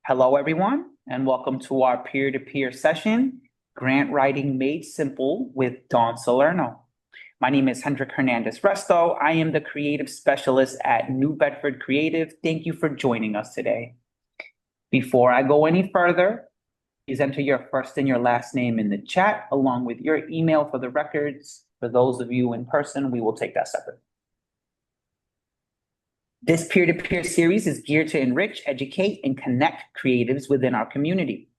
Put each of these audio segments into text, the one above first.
Hello, everyone, and welcome to our peer-to-peer session, Grant Writing Made Simple with Dawn Salerno. My name is Hendrik Hernandez Resto. I am the creative specialist at New Bedford Creative. Thank you for joining us today. Before I go any further, please enter your first and your last name in the chat, along with your email for the records. For those of you in person, we will take that separate. This peer-to-peer series is geared to enrich, educate, and connect creatives within our community.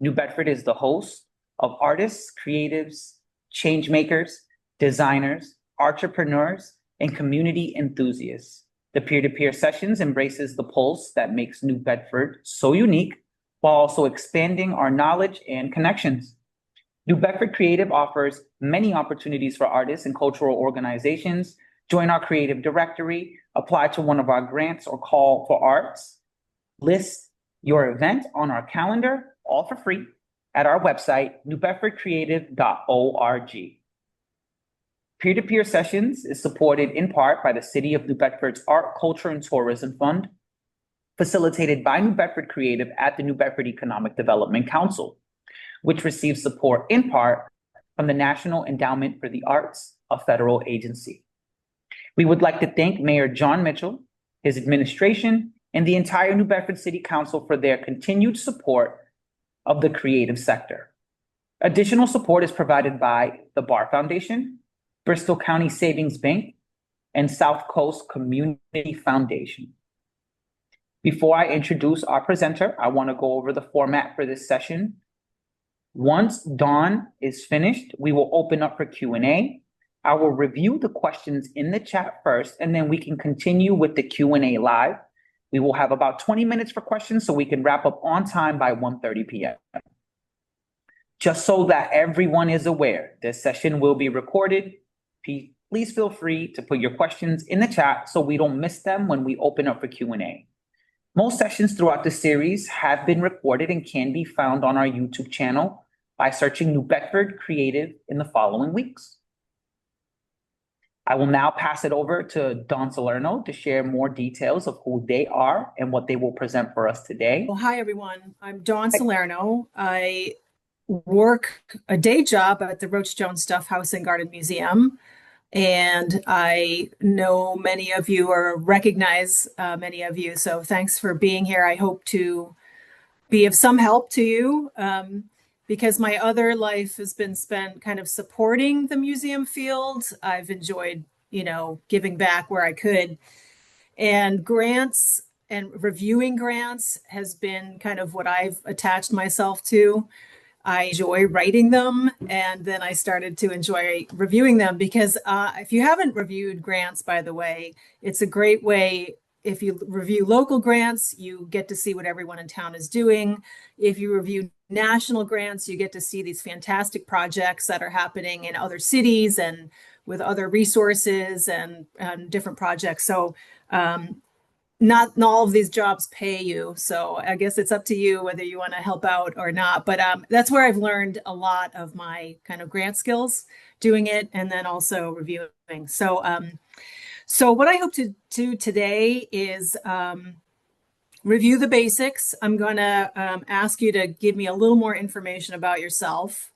New Bedford is the host of artists, creatives, change makers, designers, entrepreneurs, and community enthusiasts. The peer-to-peer sessions embraces the pulse that makes New Bedford so unique, while also expanding our knowledge and connections. New Bedford Creative offers many opportunities for artists and cultural organizations. Join our creative directory, apply to one of our grants or call for arts, list your event on our calendar, all for free, at our website, newbedfordcreative.org. Peer-to-peer sessions is supported in part by the City of New Bedford's Art, Culture, and Tourism Fund, facilitated by New Bedford Creative at the New Bedford Economic Development Council, which receives support in part from the National Endowment for the Arts, a federal agency. We would like to thank Mayor John Mitchell, his administration, and the entire New Bedford City Council for their continued support of the creative sector. Additional support is provided by the Barr Foundation, Bristol County Savings Bank, and South Coast Community Foundation. Before I introduce our presenter, I want to go over the format for this session. Once Dawn is finished, we will open up for Q&A. I will review the questions in the chat first, and then we can continue with the Q&A live. We will have about 20 minutes for questions so we can wrap up on time by 1:30 p.m. Just so that everyone is aware, this session will be recorded. Please feel free to put your questions in the chat so we don't miss them when we open up for Q&A. Most sessions throughout the series have been recorded and can be found on our YouTube channel by searching New Bedford Creative in the following weeks. I will now pass it over to Dawn Salerno to share more details of who they are and what they will present for us today. Well, hi, everyone. I'm Dawn Salerno. I work a day job at the Roach Jones Stuff House and Garden Museum. And I know many of you or recognize many of you. So thanks for being here. I hope to be of some help to you. Because my other life has been spent kind of supporting the museum field. I've enjoyed, giving back where I could. And grants and reviewing grants has been kind of what I've attached myself to. I enjoy writing them, and then I started to enjoy reviewing them because if you haven't reviewed grants, by the way, it's a great way. If you review local grants, you get to see what everyone in town is doing. If you review national grants, you get to see these fantastic projects that are happening in other cities and with other resources and different projects. So not all of these jobs pay you. So I guess it's up to you whether you want to help out or not. But that's where I've learned a lot of my kind of grant skills, doing it and then also reviewing. So what I hope to do today is review the basics. I'm going to ask you to give me a little more information about yourself.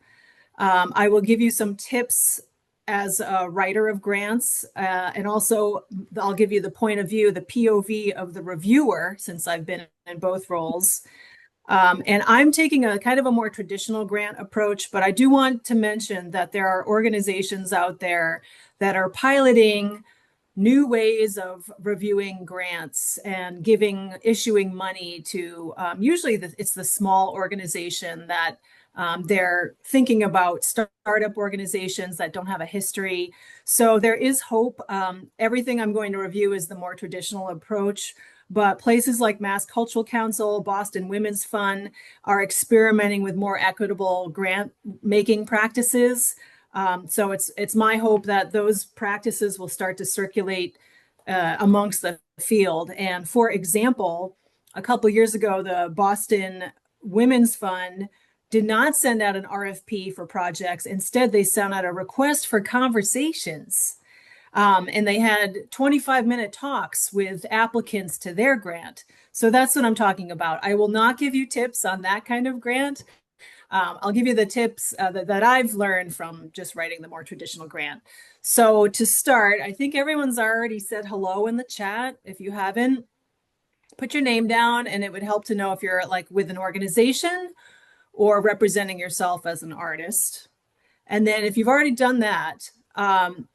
I will give you some tips as a writer of grants, and also I'll give you the point of view, the POV of the reviewer, since I've been in both roles. And I'm taking a kind of a more traditional grant approach, but I do want to mention that there are organizations out there that are piloting new ways of reviewing grants and issuing money to, usually it's the small organization that they're thinking about startup organizations that don't have a history. So there is hope. Everything I'm going to review is the more traditional approach, but places like Mass Cultural Council, Boston Women's Fund are experimenting with more equitable grant making practices. So it's my hope that those practices will start to circulate amongst the field. And for example, a couple of years ago, the Boston Women's Fund did not send out an RFP for projects. Instead, they sent out a request for conversations. And they had 25-minute talks with applicants to their grant. So that's what I'm talking about. I will not give you tips on that kind of grant. I'll give you the tips that I've learned from just writing the more traditional grant. So to start, I think everyone's already said hello in the chat. If you haven't, put your name down, and it would help to know if you're like with an organization or representing yourself as an artist. And then if you've already done that, I'm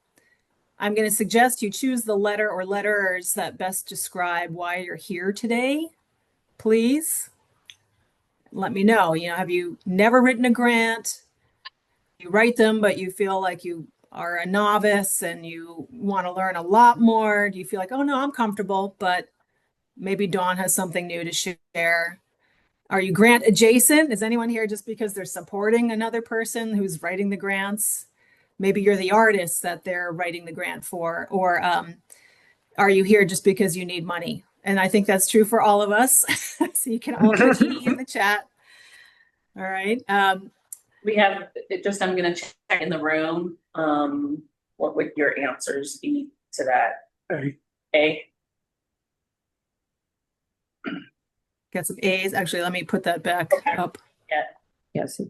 going to suggest you choose the letter or letters that best describe why you're here today. Please let me know. Have you never written a grant? You write them, but you feel like you are a novice and you want to learn a lot more? Do you feel like, oh no, I'm comfortable, but maybe Dawn has something new to share? Are you grant adjacent? Is anyone here just because they're supporting another person who's writing the grants? Maybe you're the artist that they're writing the grant for, or are you here just because you need money? And I think that's true for all of us. So you can all put E in the chat. All right. We have it just, I'm going to check in the room. What would your answers be to that? A. Got some A's. Actually, let me put that back up. Yeah. Yes.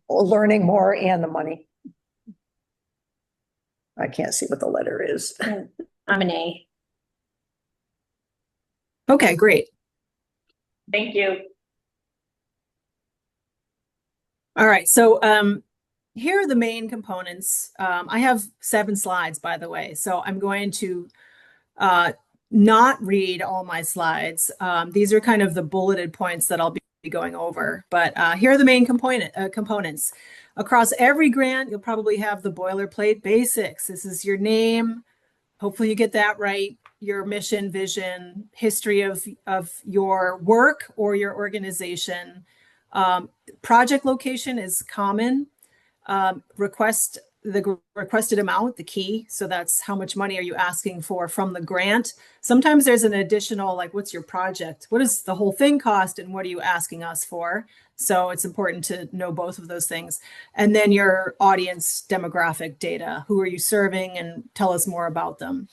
Learning more and the money. I can't see what the letter is. I'm an A. Okay, great. Thank you. All right. So here are the main components. I have 7 slides, by the way. So I'm going to not read all my slides. These are kind of the bulleted points that I'll be going over. But here are the main components. Across every grant, you'll probably have the boilerplate basics. This is your name. Hopefully you get that right. Your mission, vision, history of your work or your organization. Project location is common. The requested amount, the key. So that's how much money are you asking for from the grant. Sometimes there's an additional, like, what's your project? What does the whole thing cost? And what are you asking us for? So it's important to know both of those things. And then your audience demographic data. Who are you serving? And tell us more about them.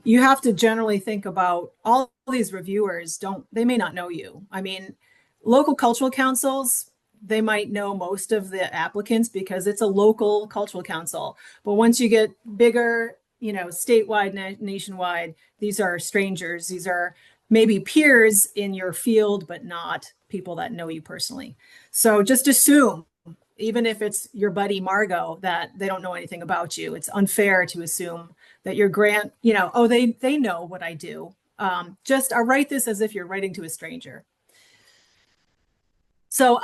You have to generally think about all these reviewers they may not know you. I mean, local cultural councils, they might know most of the applicants because it's a local cultural council. But once you get bigger, statewide, nationwide, these are strangers. These are maybe peers in your field, but not people that know you personally. So just assume, even if it's your buddy Margot, that they don't know anything about you. It's unfair to assume that your grant, they know what I do. I'll write this as if you're writing to a stranger. So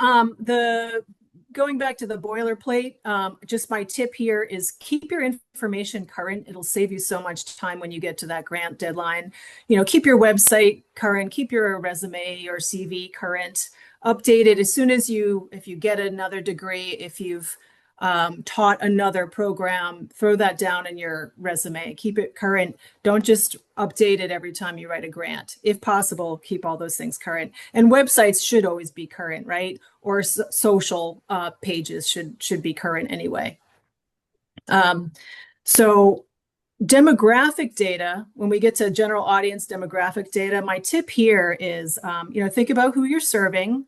going back to the boilerplate, just my tip here is keep your information current. It'll save you so much time when you get to that grant deadline. Keep your website current, keep your resume or CV current, update it as soon as if you get another degree, if you've taught another program, throw that down in your resume, keep it current. Don't just update it every time you write a grant. If possible, keep all those things current. And websites should always be current, right? Or social pages should be current anyway. So demographic data, when we get to general audience demographic data, my tip here is, think about who you're serving,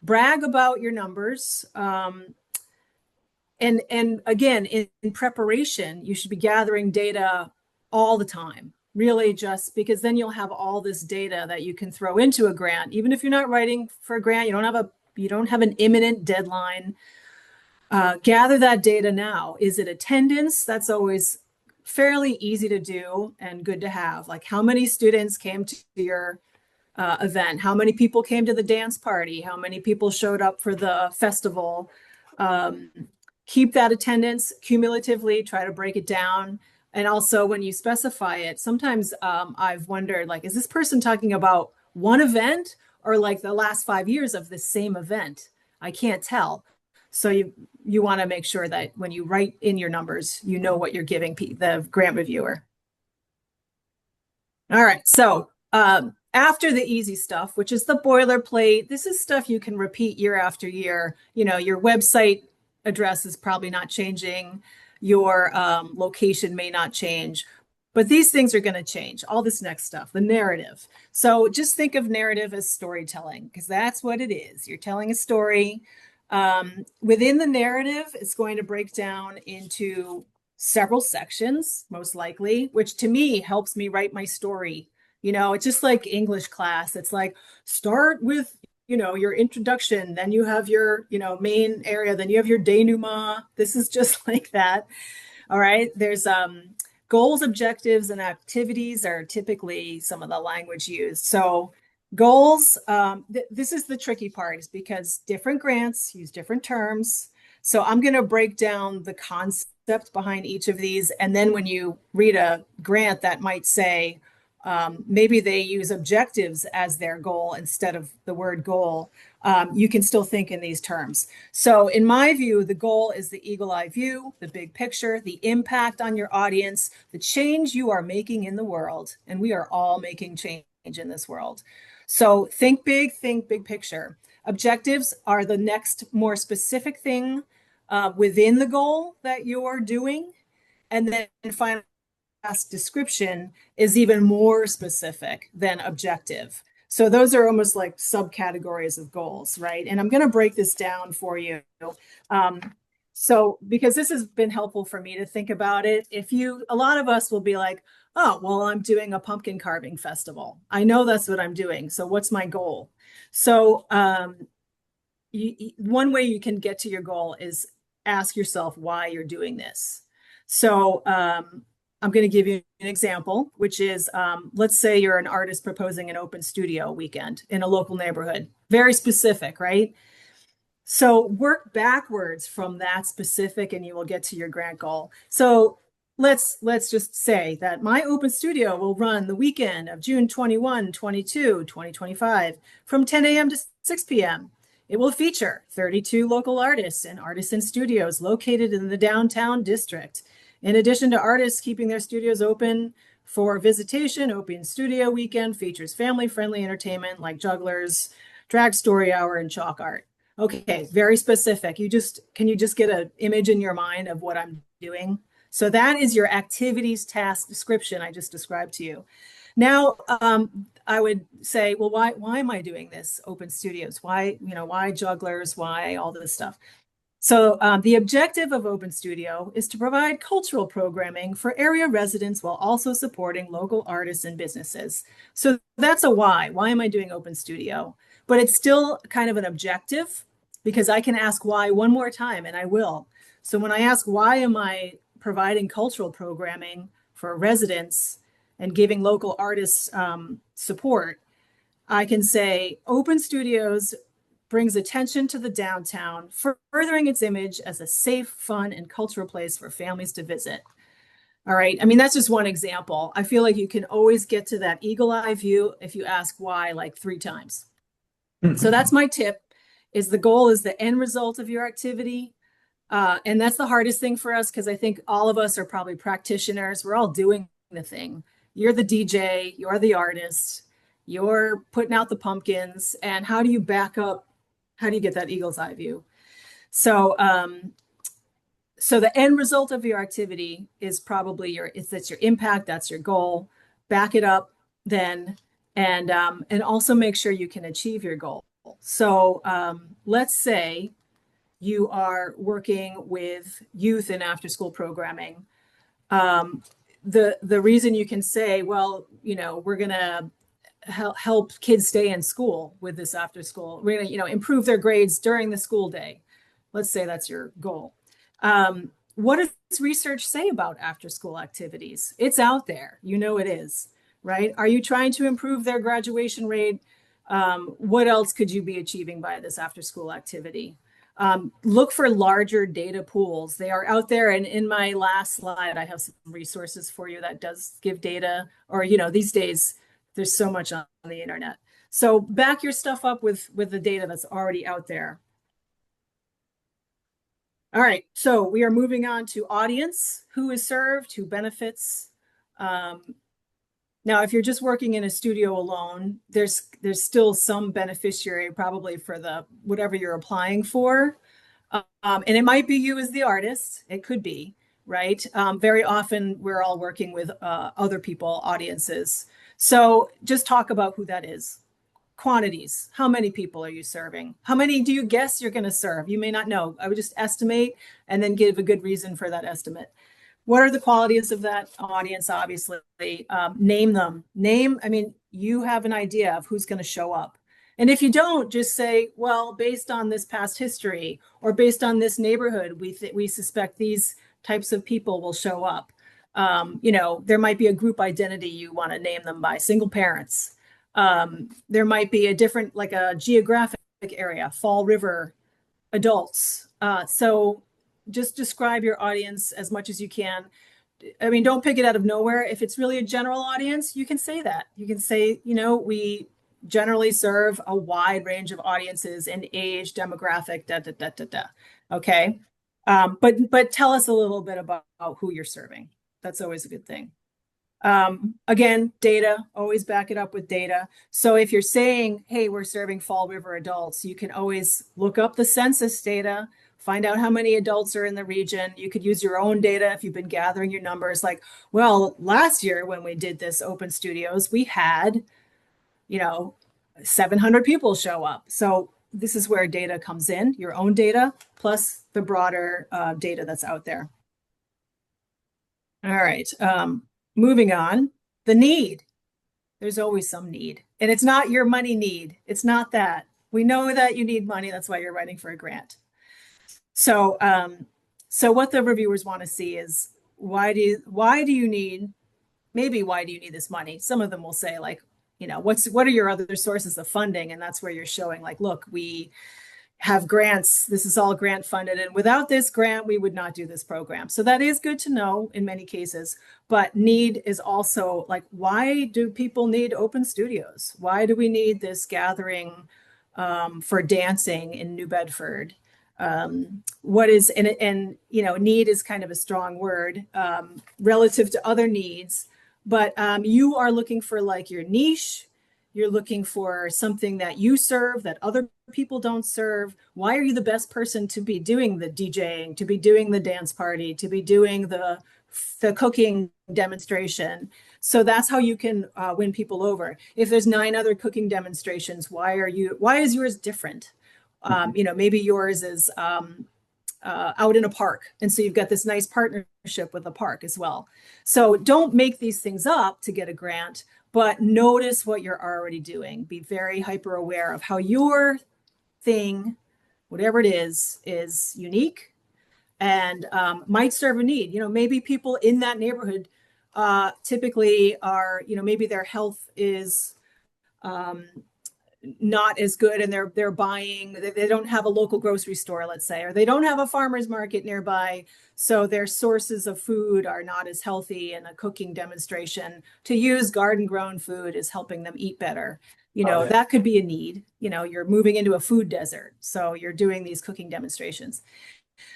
brag about your numbers. And again, in preparation, you should be gathering data all the time, really, just because then you'll have all this data that you can throw into a grant. Even if you're not writing for a grant, you don't have an imminent deadline. Gather that data now. Is it attendance? That's always fairly easy to do and good to have. Like, how many students came to your event? How many people came to the dance party? How many people showed up for the festival? Keep that attendance cumulatively, try to break it down. And also when you specify it, sometimes I've wondered, like, is this person talking about one event or like the last 5 years of the same event? I can't tell. So you want to make sure that when you write in your numbers, you know what you're giving the grant reviewer. All right, so after the easy stuff, which is the boilerplate, this is stuff you can repeat year after year. Your website address is probably not changing. your location may not change. But these things are going to change, all this next stuff, the narrative. So just think of narrative as storytelling, because that's what it is. You're telling a story. Within the narrative, it's going to break down into several sections, most likely, which to me helps me write my story. You know, it's just like English class. It's like start with, you know, your introduction, then you have your, you know, main area, then you have your denouement. This is just like that. All right. There's goals, objectives, and activities are typically some of the language used. So goals, this is the tricky part, is because different grants use different terms. So I'm going to break down the concept behind each of these. And then when you read a grant that might say, maybe they use objectives as their goal instead of the word goal, you can still think in these terms. So in my view, the goal is the eagle eye view, the big picture, the impact on your audience, the change you are making in the world. And we are all making change in this world. So think big picture. Objectives are the next more specific thing within the goal that you're doing. And then finally, description is even more specific than objective. So those are almost like subcategories of goals, right? And I'm going to break this down for you. So because this has been helpful for me to think about it, a lot of us will be like, oh, well, I'm doing a pumpkin carving festival. I know that's what I'm doing. So what's my goal? So one way you can get to your goal is ask yourself why you're doing this. So I'm going to give you an example, which is, let's say you're an artist proposing an open studio weekend in a local neighborhood. Very specific, right? So work backwards from that specific and you will get to your grant goal. So let's just say that my open studio will run the weekend of June 21, 22, 2025 from 10 a.m. to 6 p.m. It will feature 32 local artists and artisan studios located in the downtown district. In addition to artists keeping their studios open for visitation, Open Studio Weekend features family-friendly entertainment like jugglers, drag story hour, and chalk art. Okay, very specific. Can you just get an image in your mind of what I'm doing? So that is your activities task description I just described to you. Now, I would say, well, why am I doing this? Open studios? Why jugglers? Why all this stuff? So the objective of Open Studio is to provide cultural programming for area residents while also supporting local artists and businesses. So that's a why. Why am I doing Open Studio? But it's still kind of an objective because I can ask why one more time, and I will. So when I ask why am I providing cultural programming for residents and giving local artists support, I can say Open Studios brings attention to the downtown, furthering its image as a safe, fun, and cultural place for families to visit. All right. I mean, that's just one example. I feel like you can always get to that eagle eye view if you ask why like 3 times. So that's my tip, is the goal is the end result of your activity. And that's the hardest thing for us because I think all of us are probably practitioners. We're all doing the thing. You're the DJ, you're the artist, you're putting out the pumpkins. And how do you back up? How do you get that eagle's eye view? So, so the end result of your activity is probably that's your impact, that's your goal. Back it up then, and also make sure you can achieve your goal. So let's say you are working with youth in after-school programming. The reason you can say, well, we're gonna help kids stay in school with this after school. We're going to, improve their grades during the school day. Let's say that's your goal. What does research say about after school activities? It's out there. It is, right? Are you trying to improve their graduation rate? What else could you be achieving by this after school activity? Look for larger data pools. They are out there. And in my last slide, I have some resources for you that does give data, or, these days, there's so much on the internet. So back your stuff up with the data that's already out there. All right, so we are moving on to audience. Who is served, who benefits? Now, if you're just working in a studio alone, there's still some beneficiary probably for whatever you're applying for. And it might be you as the artist, it could be. right? Very often we're all working with other people, audiences. So just talk about who that is. Quantities. How many people are you serving? How many do you guess you're going to serve? You may not know. I would just estimate and then give a good reason for that estimate. What are the qualities of that audience? Obviously, name them. I mean, you have an idea of who's going to show up. And if you don't, just say, well, based on this past history or based on this neighborhood, we suspect these types of people will show up. There might be a group identity you want to name them by, single parents. There might be a different, like a geographic area, Fall River adults. So just describe your audience as much as you can. I mean, don't pick it out of nowhere. If it's really a general audience, you can say that. You can say, we generally serve a wide range of audiences in age, demographic, Okay. But tell us a little bit about who you're serving. That's always a good thing. Again, data, always back it up with data. So if you're saying, hey, we're serving Fall River adults, you can always look up the census data, find out how many adults are in the region. You could use your own data if you've been gathering your numbers. Like, well, last year when we did this open studios, we had, 700 people show up. So this is where data comes in, your own data, plus the broader data that's out there. All right. Moving on, the need. There's always some need. And it's not your money need. It's not that. We know that you need money. That's why you're writing for a grant. So what the reviewers want to see is why do you need this money? Some of them will say like, what are your other sources of funding? And that's where you're showing like, look, we have grants. This is all grant funded. And without this grant, we would not do this program. So that is good to know in many cases. But need is also like, why do people need open studios? Why do we need this gathering for dancing in New Bedford? Need is kind of a strong word relative to other needs. But you are looking for like your niche. You're looking for something that you serve that other people don't serve. Why are you the best person to be doing the DJing, to be doing the dance party, to be doing the cooking demonstration? So that's how you can win people over. If there's 9 other cooking demonstrations, why is yours different? Maybe yours is out in a park. And so you've got this nice partnership with the park as well. So don't make these things up to get a grant, but notice what you're already doing. Be very hyper aware of how your thing, whatever it is unique and might serve a need. Maybe people in that neighborhood typically are, maybe their health is not as good and they're buying, they don't have a local grocery store, let's say, or they don't have a farmer's market nearby. So their sources of food are not as healthy, and a cooking demonstration to use garden grown food is helping them eat better. That could be a need. You're moving into a food desert. So you're doing these cooking demonstrations.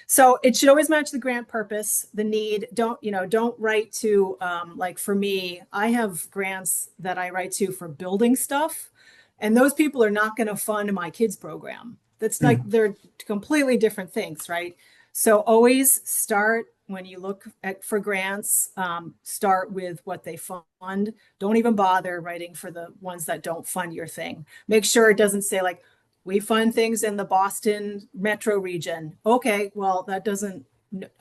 So it should always match the grant purpose, the need. Don't write to, like for me, I have grants that I write to for building stuff. And those people are not going to fund my kids program. That's like, they're completely different things, right? So always start when you look for grants, start with what they fund. Don't even bother writing for the ones that don't fund your thing. Make sure it doesn't say like, we fund things in the Boston metro region. Okay, well, that doesn't,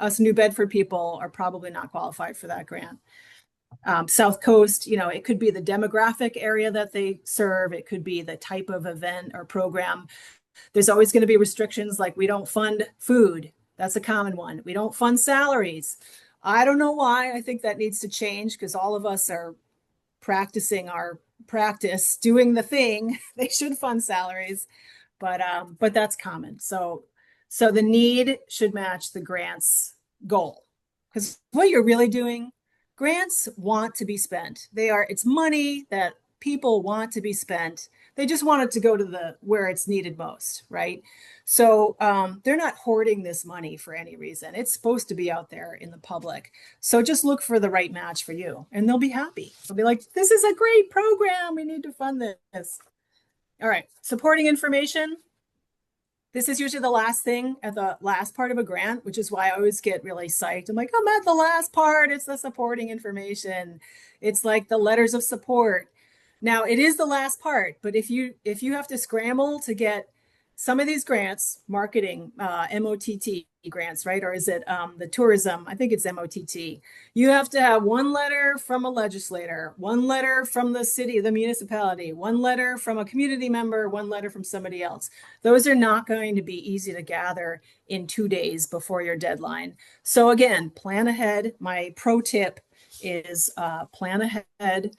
us New Bedford people are probably not qualified for that grant. South Coast, it could be the demographic area that they serve. It could be the type of event or program. There's always going to be restrictions like we don't fund food. That's a common one. We don't fund salaries. I don't know why. I think that needs to change because all of us are practicing our practice, doing the thing. They should fund salaries, but that's common. So the need should match the grant's goal, because what you're really doing, grants want to be spent. It's money that people want to be spent. They just want it to go to where it's needed most, right? So they're not hoarding this money for any reason. It's supposed to be out there in the public. So just look for the right match for you and they'll be happy. They'll be like, this is a great program. We need to fund this. All right, supporting information. This is usually the last thing at the last part of a grant, which is why I always get really psyched. I'm like, I'm at the last part. It's the supporting information. It's like the letters of support. Now it is the last part, but if you have to scramble to get some of these grants, marketing, MOTT grants, right? Or is it the tourism? I think it's MOTT. You have to have one letter from a legislator, one letter from the city, the municipality, one letter from a community member, one letter from somebody else. Those are not going to be easy to gather in 2 days before your deadline. So again, plan ahead. My pro tip is plan ahead.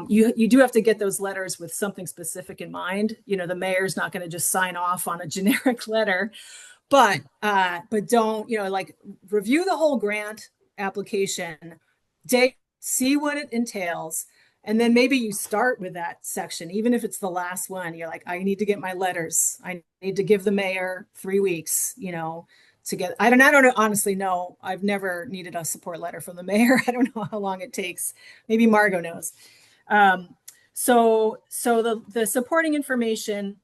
You do have to get those letters with something specific in mind. You know, the mayor's not going to just sign off on a generic letter, but don't, like review the whole grant application, see what it entails, and then maybe you start with that section, even if it's the last one. You're like, I need to get my letters. I need to give the mayor 3 weeks, to get. I don't honestly know. I've never needed a support letter from the mayor. I don't know how long it takes. Maybe Margot knows. So the supporting information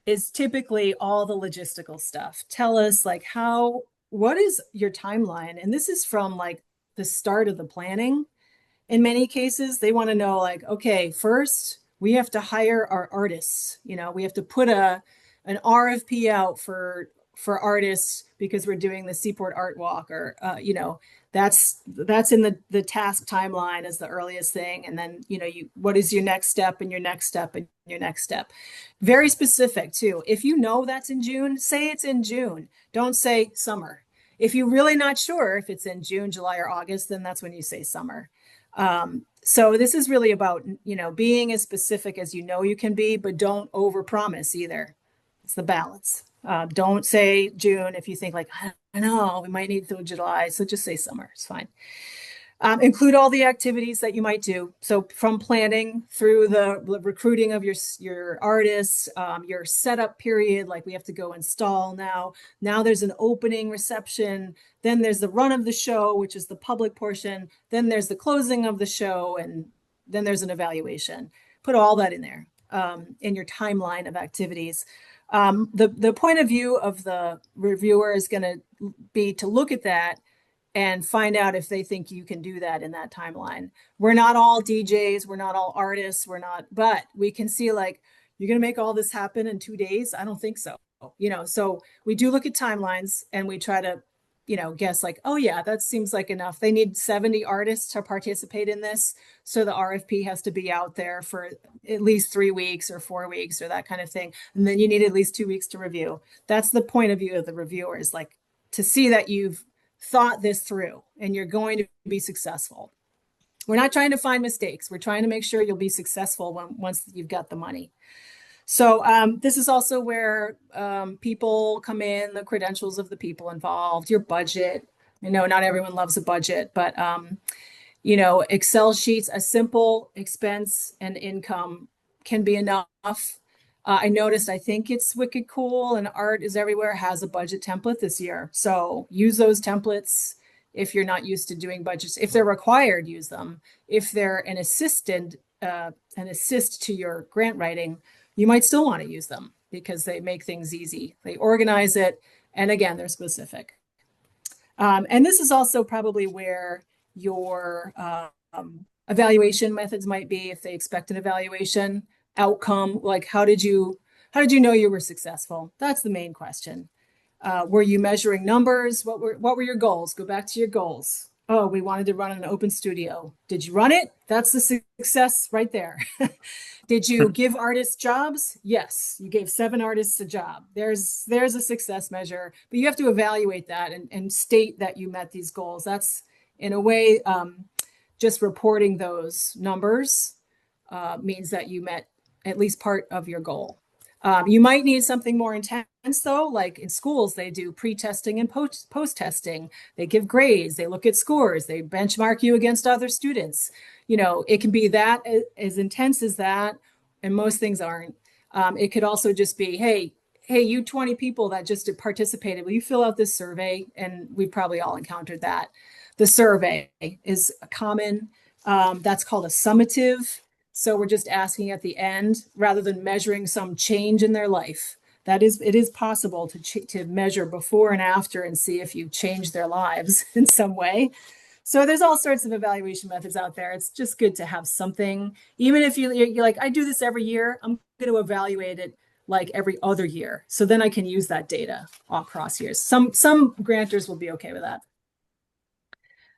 is typically all the logistical stuff. Tell us like what is your timeline? And this is from like the start of the planning. In many cases, they want to know like, okay, first we have to hire our artists. We have to put an RFP out for artists because we're doing the Seaport Art Walk, or that's in the task timeline as the earliest thing. And then what is your next step and your next step and your next step. Very specific too. If you know that's in June, say it's in June. Don't say summer. If you're really not sure if it's in June, July, or August, then that's when you say summer. So this is really about being as specific as you can be, but don't overpromise either. It's the balance. Don't say June if you think like, I know we might need till July, so just say summer. It's fine. Include all the activities that you might do. So from planning through the recruiting of your artists, your setup period, like we have to go install now. Now there's an opening reception. Then there's the run of the show, which is the public portion. Then there's the closing of the show, and then there's an evaluation. Put all that in there in your timeline of activities. The point of view of the reviewer is going to be to look at that and find out if they think you can do that in that timeline. We're not all DJs, we're not all artists, but we can see like, you're going to make all this happen in 2 days? I don't think so. So we do look at timelines and we try to, guess like, oh yeah, that seems like enough. They need 70 artists to participate in this. So the RFP has to be out there for at least 3 weeks or 4 weeks or that kind of thing. And then you need at least 2 weeks to review. That's the point of view of the reviewer, is like to see that you've thought this through and you're going to be successful. We're not trying to find mistakes. We're trying to make sure you'll be successful once you've got the money. So this is also where people come in, the credentials of the people involved, your budget. Not everyone loves a budget, but Excel sheets, a simple expense and income can be enough. I noticed, I think it's Wicked Cool and Art is Everywhere has a budget template this year. So use those templates if you're not used to doing budgets. If they're required, use them. If they're an assist to your grant writing, you might still want to use them because they make things easy. They organize it. And again, they're specific. And this is also probably where your evaluation methods might be, if they expect an evaluation outcome, like how did you know you were successful? That's the main question. Were you measuring numbers? What were your goals? Go back to your goals. Oh, we wanted to run an open studio. Did you run it? That's the success right there. Did you give artists jobs? Yes, you gave 7 artists a job. There's a success measure, but you have to evaluate that and state that you met these goals. That's in a way, just reporting those numbers means that you met at least part of your goal. You might need something more intense though, like in schools, they do pre-testing and post-testing. They give grades, they look at scores, they benchmark you against other students. It can be that as intense as that, and most things aren't. It could also just be, hey, you 20 people that just participated, will you fill out this survey? And we've probably all encountered that. The survey is common. That's called a summative. So we're just asking at the end, rather than measuring some change in their life. it is possible to measure before and after and see if you've changed their lives in some way. So there's all sorts of evaluation methods out there. It's just good to have something, even if you're like, I do this every year, I'm going to evaluate it like every other year. So then I can use that data across years. Some grantors will be okay with that.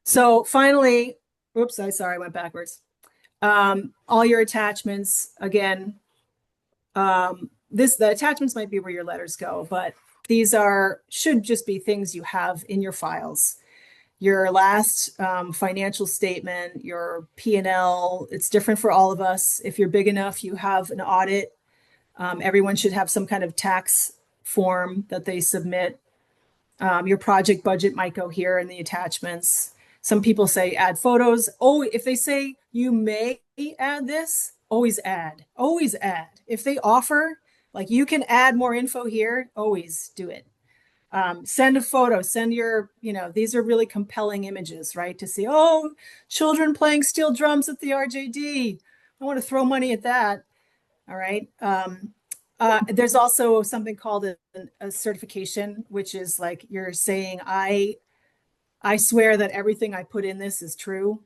So finally, oops, I went backwards. All your attachments, again, the attachments might be where your letters go, but these should just be things you have in your files. Your last financial statement, your P&L, it's different for all of us. If you're big enough, you have an audit. Everyone should have some kind of tax form that they submit. Your project budget might go here in the attachments. Some people say add photos. Oh, if they say you may add this, always add. Always add. If they offer, like you can add more info here, always do it. Send a photo, send these are really compelling images, right? To see, oh, children playing steel drums at the RJD. I want to throw money at that. All right. There's also something called a certification, which is like you're saying, I swear that everything I put in this is true.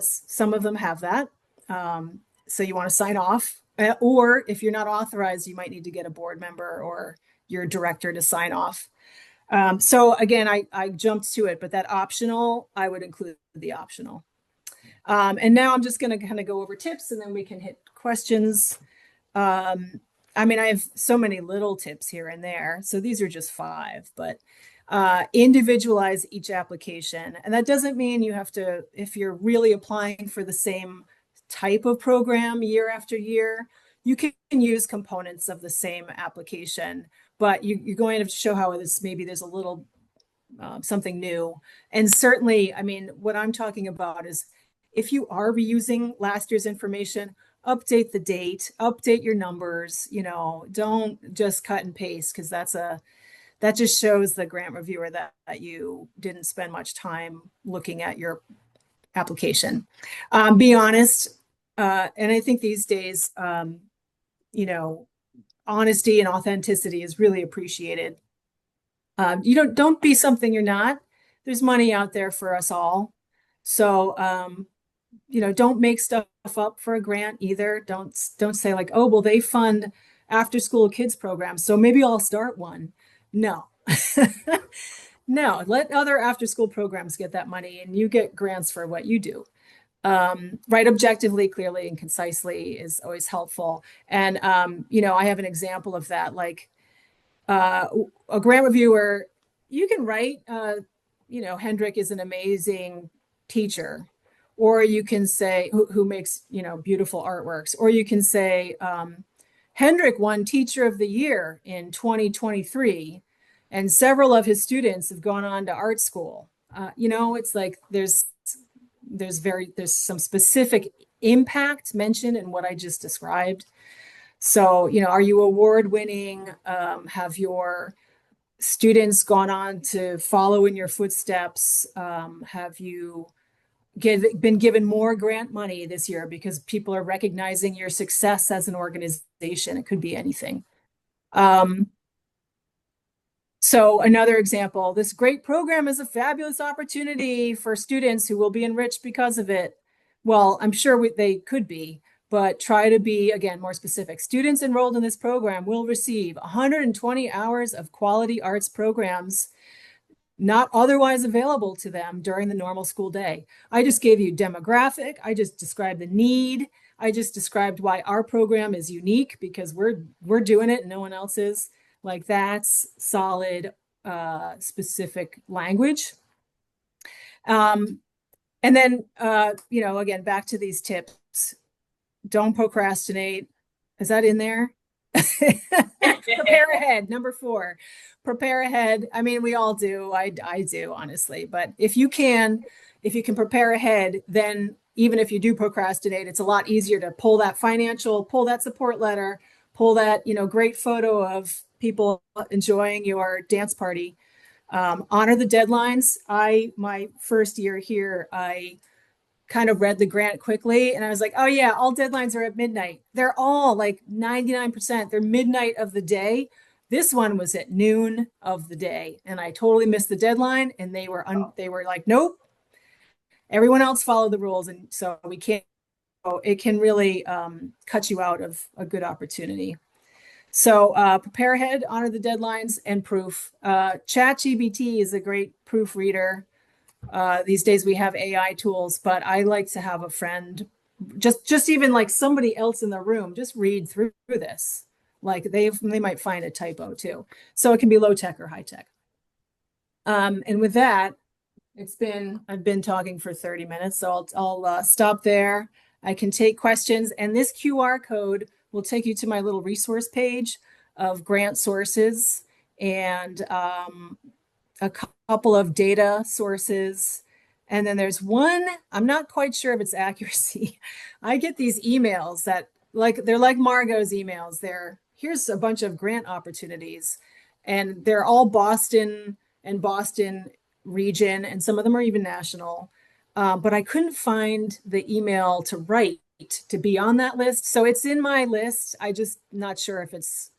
Some of them have that. So you want to sign off, or if you're not authorized, you might need to get a board member or your director to sign off. So again, I jumped to it, but that optional, I would include the optional. And now I'm just going to kind of go over tips and then we can hit questions. I mean, I have so many little tips here and there. So these are just 5, but individualize each application. And that doesn't mean you have to, if you're really applying for the same type of program year after year, you can use components of the same application, but you're going to have to show how maybe there's a little something new. And certainly, I mean, what I'm talking about is if you are reusing last year's information, update the date, update your numbers, don't just cut and paste, because that just shows the grant reviewer that you didn't spend much time looking at your application. Be honest. And I think these days, honesty and authenticity is really appreciated. Don't be something you're not. There's money out there for us all. So, don't make stuff up for a grant either. Don't say like, oh, well, they fund after school kids programs, so maybe I'll start one. No. No, let other after school programs get that money and you get grants for what you do. Write objectively, clearly, and concisely is always helpful. And, I have an example of that, like a grant reviewer, you can write, Hendrik is an amazing teacher, or you can say, who makes, beautiful artworks, or you can say, Hendrik won Teacher of the Year in 2023, and several of his students have gone on to art school. It's like there's some specific impact mentioned in what I just described. So, are you award winning? Have your students gone on to follow in your footsteps? Have you been given more grant money this year because people are recognizing your success as an organization? It could be anything. So another example, this great program is a fabulous opportunity for students who will be enriched because of it. Well, I'm sure they could be, but try to be, again, more specific. Students enrolled in this program will receive 120 hours of quality arts programs not otherwise available to them during the normal school day. I just gave you demographic. I just described the need. I just described why our program is unique because we're doing it and no one else is. Like, that's solid, specific language. And then, again, back to these tips. Don't procrastinate. Is that in there? Prepare ahead. Number 4, prepare ahead. I mean, we all do. I do, honestly. But if you can prepare ahead, then even if you do procrastinate, it's a lot easier to pull that support letter, pull that, great photo of people enjoying your dance party. Honor the deadlines. My first year here, I kind of read the grant quickly and I was like, oh yeah, all deadlines are at midnight. They're all like 99%. They're midnight of the day This one was at noon of the day, and I totally missed the deadline, and they were like, nope, everyone else followed the rules, and so we can't. It can really cut you out of a good opportunity. So prepare ahead, honor the deadlines, and proof. ChatGPT is a great proofreader. These days we have AI tools, but I like to have a friend, just even like somebody else in the room, just read through this. Like they might find a typo too. So it can be low tech or high tech. And with that, I've been talking for 30 minutes, so I'll stop there. I can take questions, and this QR code will take you to my little resource page of grant sources and a couple of data sources. And then there's one, I'm not quite sure of its accuracy. I get these emails that they're like Margot's emails. Here's a bunch of grant opportunities, and they're all Boston and Boston region, and some of them are even national. But I couldn't find the email to write to be on that list. So it's in my list. I'm not sure if that's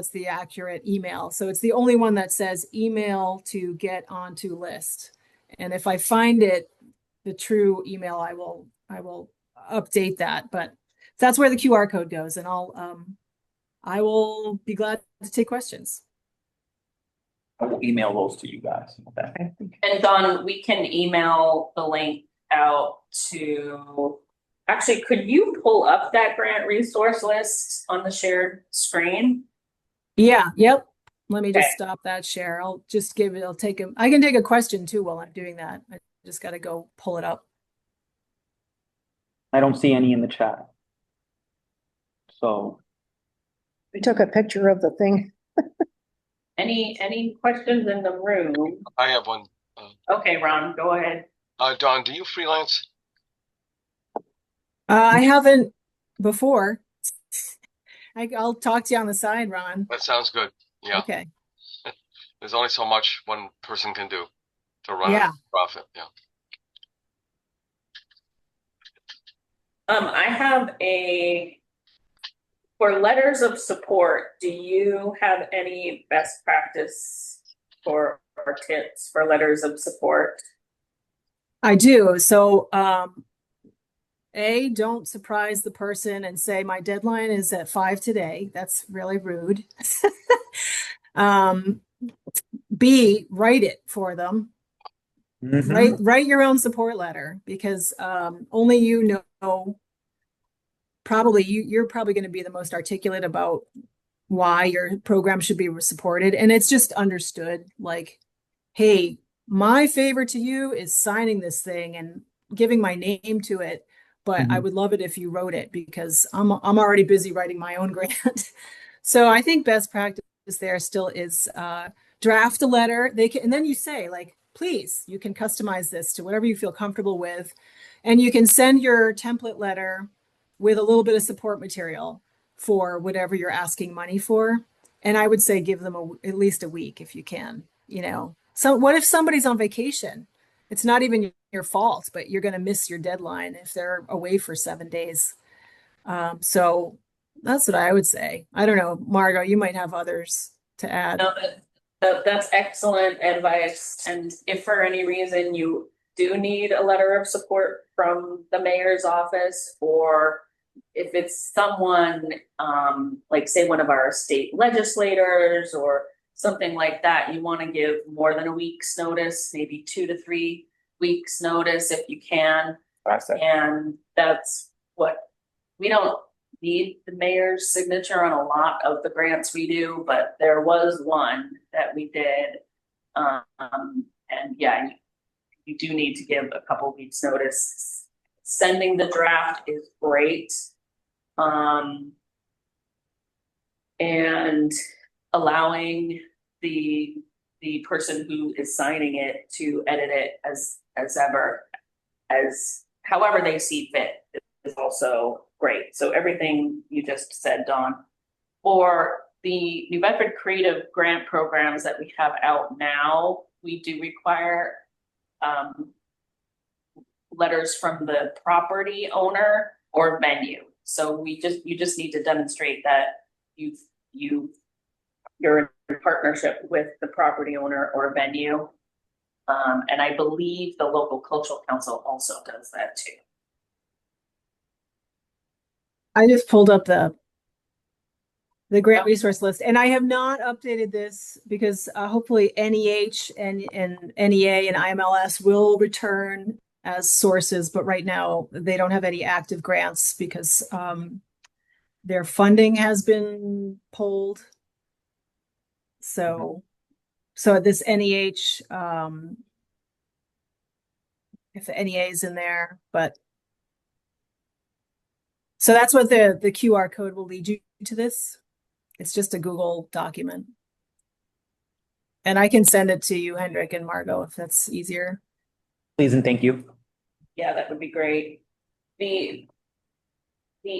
the accurate email. So it's the only one that says email to get onto list. And if I find it, the true email, I will update that. But that's where the QR code goes, and I will be glad to take questions. I will email those to you guys. Okay. And Dawn, we can email the link out to, actually, could you pull up that grant resource list on the shared screen? Yeah, yep. Let me just stop that share. I can take a question too while I'm doing that. I just got to go pull it up. I don't see any in the chat. So. We took a picture of the thing. Any questions in the room? I have one. Okay, Ron, go ahead. Dawn, do you freelance? I haven't before. I'll talk to you on the side, Ron. That sounds good. Yeah. Okay. There's only so much one person can do to run a profit. Yeah. I have for letters of support, do you have any best practice or tips for letters of support? I do. So, don't surprise the person and say my deadline is at 5 today. That's really rude. B, write it for them. Mm-hmm. Write your own support letter, because only you know. Probably you're probably going to be the most articulate about why your program should be supported, and it's just understood. Like, hey, my favor to you is signing this thing and giving my name to it, but I would love it if you wrote it, because I'm already busy writing my own grant. So I think best practice there still is draft a letter. And then you say, like, please, you can customize this to whatever you feel comfortable with, and you can send your template letter with a little bit of support material for whatever you're asking money for. And I would say give them at least a week if you can. So what if somebody's on vacation? It's not even your fault, but you're going to miss your deadline if they're away for 7 days. So that's what I would say. I don't know, Margot, you might have others to add. No, that's excellent advice. And if for any reason you do need a letter of support from the mayor's office, or if it's someone like, say, one of our state legislators or something like that, you want to give more than a week's notice, maybe 2 to 3 weeks notice if you can. And that's what we don't need the mayor's signature on a lot of the grants we do, but there was one that we did. And yeah, you do need to give a couple weeks notice. Sending the draft is great. And allowing the person who is signing it to edit it however they see fit is also great. So everything you just said, Dawn. For the New Bedford Creative Grant programs that we have out now, we do require letters from the property owner or venue. So you just need to demonstrate that you've you're in partnership with the property owner or venue. And I believe the local cultural council also does that too. I just pulled up the grant resource list, and I have not updated this because hopefully NEH and NEA and IMLS will return as sources, but right now they don't have any active grants because their funding has been pulled. So this NEH, if the NEA is in there, but so that's what the QR code will lead you to this. It's just a Google document. And I can send it to you, Hendrik and Margot, if that's easier. Please and thank you. Yeah, that would be great. The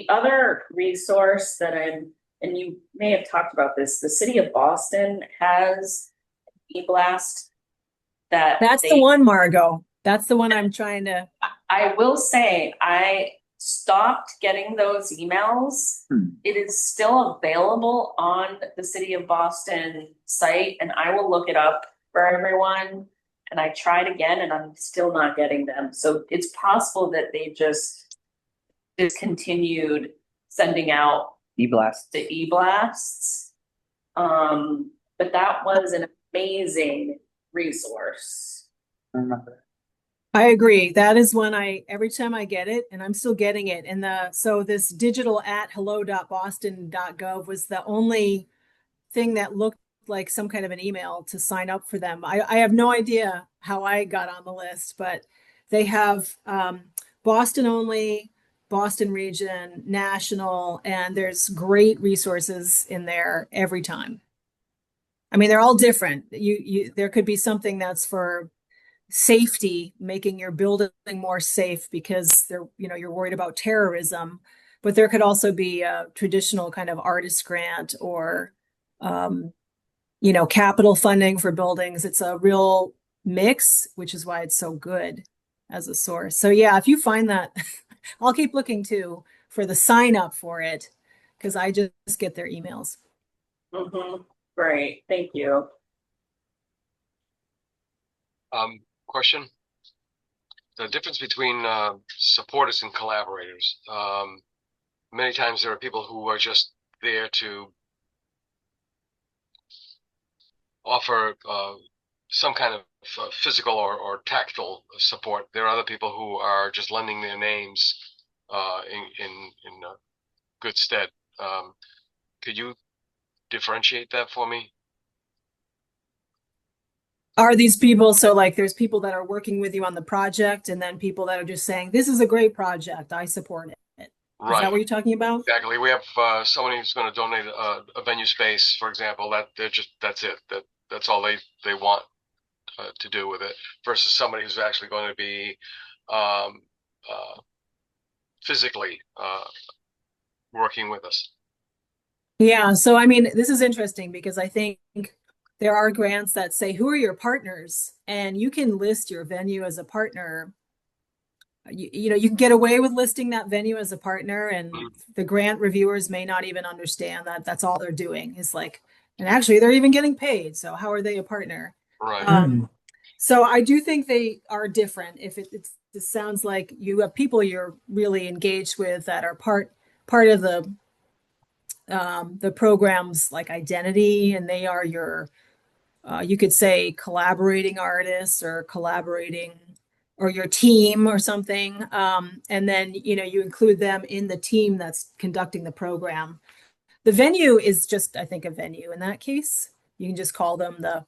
other resource that and you may have talked about this, the city of Boston has e-blast That's the one, Margot. That's the one I'm trying to. I will say, I stopped getting those emails. It is still available on the City of Boston site, and I will look it up for everyone. And I tried again, and I'm still not getting them. So it's possible that they just discontinued sending out E-blast. the e-blasts. But that was an amazing resource. I remember. I agree. That is one every time I get it, and I'm still getting it. And so this digital at hello.boston.gov was the only thing that looked like some kind of an email to sign up for them. I have no idea how I got on the list, but they have Boston only, Boston region, national, and there's great resources in there every time. I mean, they're all different. There could be something that's for safety, making your building more safe because you're worried about terrorism, but there could also be a traditional kind of artist grant or capital funding for buildings. It's a real mix, which is why it's so good as a source. So yeah, if you find that, I'll keep looking too for the sign up for it because I just get their emails. Great, thank you. Question. The difference between supporters and collaborators. Many times there are people who are just there to offer some kind of physical or tactile support. There are other people who are just lending their names in good stead. Could you differentiate that for me? Are these people, so like there's people that are working with you on the project and then people that are just saying, this is a great project, I support it. Right. Is that what you're talking about? Exactly. We have somebody who's going to donate a venue space, for example, that's it. That's all they want to do with it, versus somebody who's actually going to be physically working with us. Yeah, so I mean, this is interesting because I think there are grants that say, who are your partners? And you can list your venue as a partner. You can get away with listing that venue as a partner, and the grant reviewers may not even understand that that's all they're doing. It's like, and actually they're even getting paid. So how are they a partner? Right. So I do think they are different. If it sounds like you have people you're really engaged with that are part of the program's like identity, and they are your you could say collaborating artists or collaborating or your team or something. And then, you include them in the team that's conducting the program. The venue is just, I think, a venue in that case. You can just call them the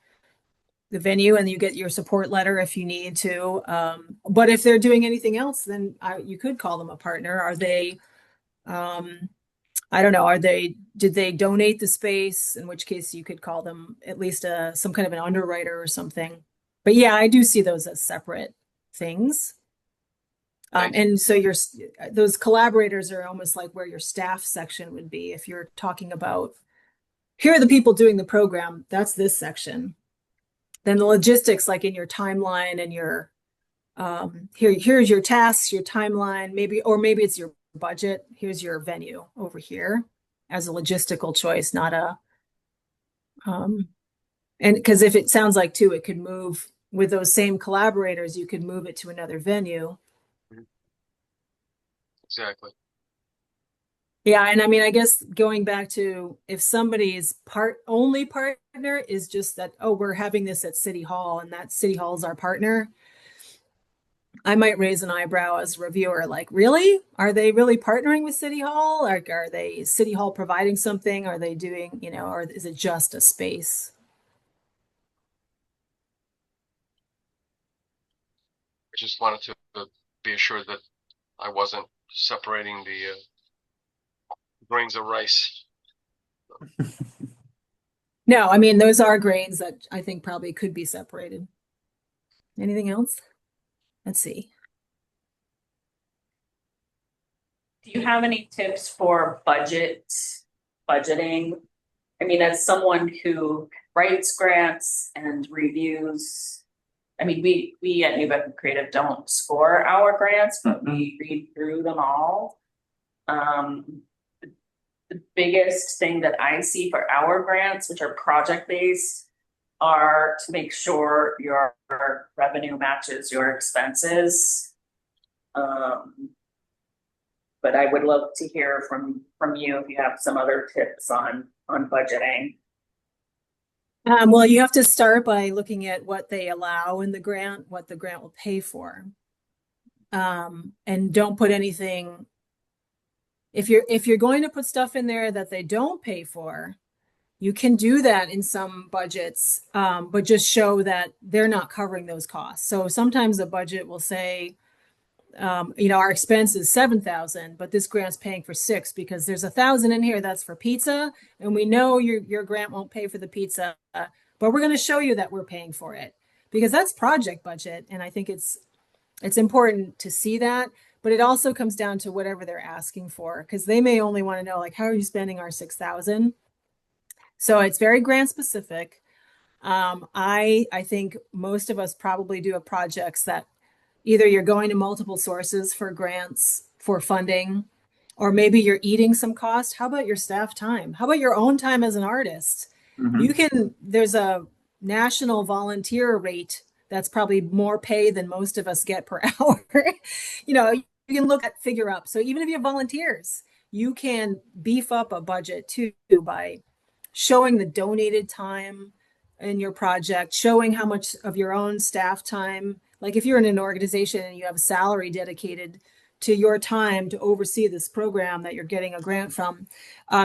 venue and you get your support letter if you need to. But if they're doing anything else, then you could call them a partner. Are they, I don't know, did they donate the space? In which case you could call them at least some kind of an underwriter or something. But yeah, I do see those as separate things. And so those collaborators are almost like where your staff section would be. If you're talking about, here are the people doing the program, that's this section. Then the logistics, like in your timeline and your, here's your tasks, your timeline, maybe it's your budget. Here's your venue over here as a logistical choice, not a And because if it sounds like too, it could move with those same collaborators, you could move it to another venue. Exactly. Yeah, and I mean, I guess going back to if somebody's only partner is just that, oh, we're having this at City Hall and that City Hall is our partner, I might raise an eyebrow as a reviewer, like, really? Are they really partnering with City Hall? Like, are they City Hall providing something? Are they doing, or is it just a space? I just wanted to be assured that I wasn't separating the grains of rice. No, I mean, those are grains that I think probably could be separated. Anything else? Let's see. Do you have any tips for budgeting? I mean, as someone who writes grants and reviews, I mean, we at New Bedford Creative don't score our grants, but we read through them all. The biggest thing that I see for our grants, which are project-based, are to make sure your revenue matches your expenses. But I would love to hear from you if you have some other tips on budgeting. Well, you have to start by looking at what they allow in the grant, what the grant will pay for. And don't put anything, if you're going to put stuff in there that they don't pay for, you can do that in some budgets, but just show that they're not covering those costs. So sometimes a budget will say, our expense is 7,000, but this grant's paying for 6 because there's 1,000 in here that's for pizza, and we know your grant won't pay for the pizza, but we're going to show you that we're paying for it because that's project budget, and I think it's important to see that. But it also comes down to whatever they're asking for because they may only want to know, like, how are you spending our 6,000? So it's very grant specific. I think most of us probably do have projects that either you're going to multiple sources for grants for funding, or maybe you're eating some cost. How about your staff time? How about your own time as an artist? There's a national volunteer rate that's probably more pay than most of us get per hour. You can figure up. So even if you have volunteers, you can beef up a budget too by showing the donated time in your project, showing how much of your own staff time. Like if you're in an organization and you have a salary dedicated to your time to oversee this program that you're getting a grant from,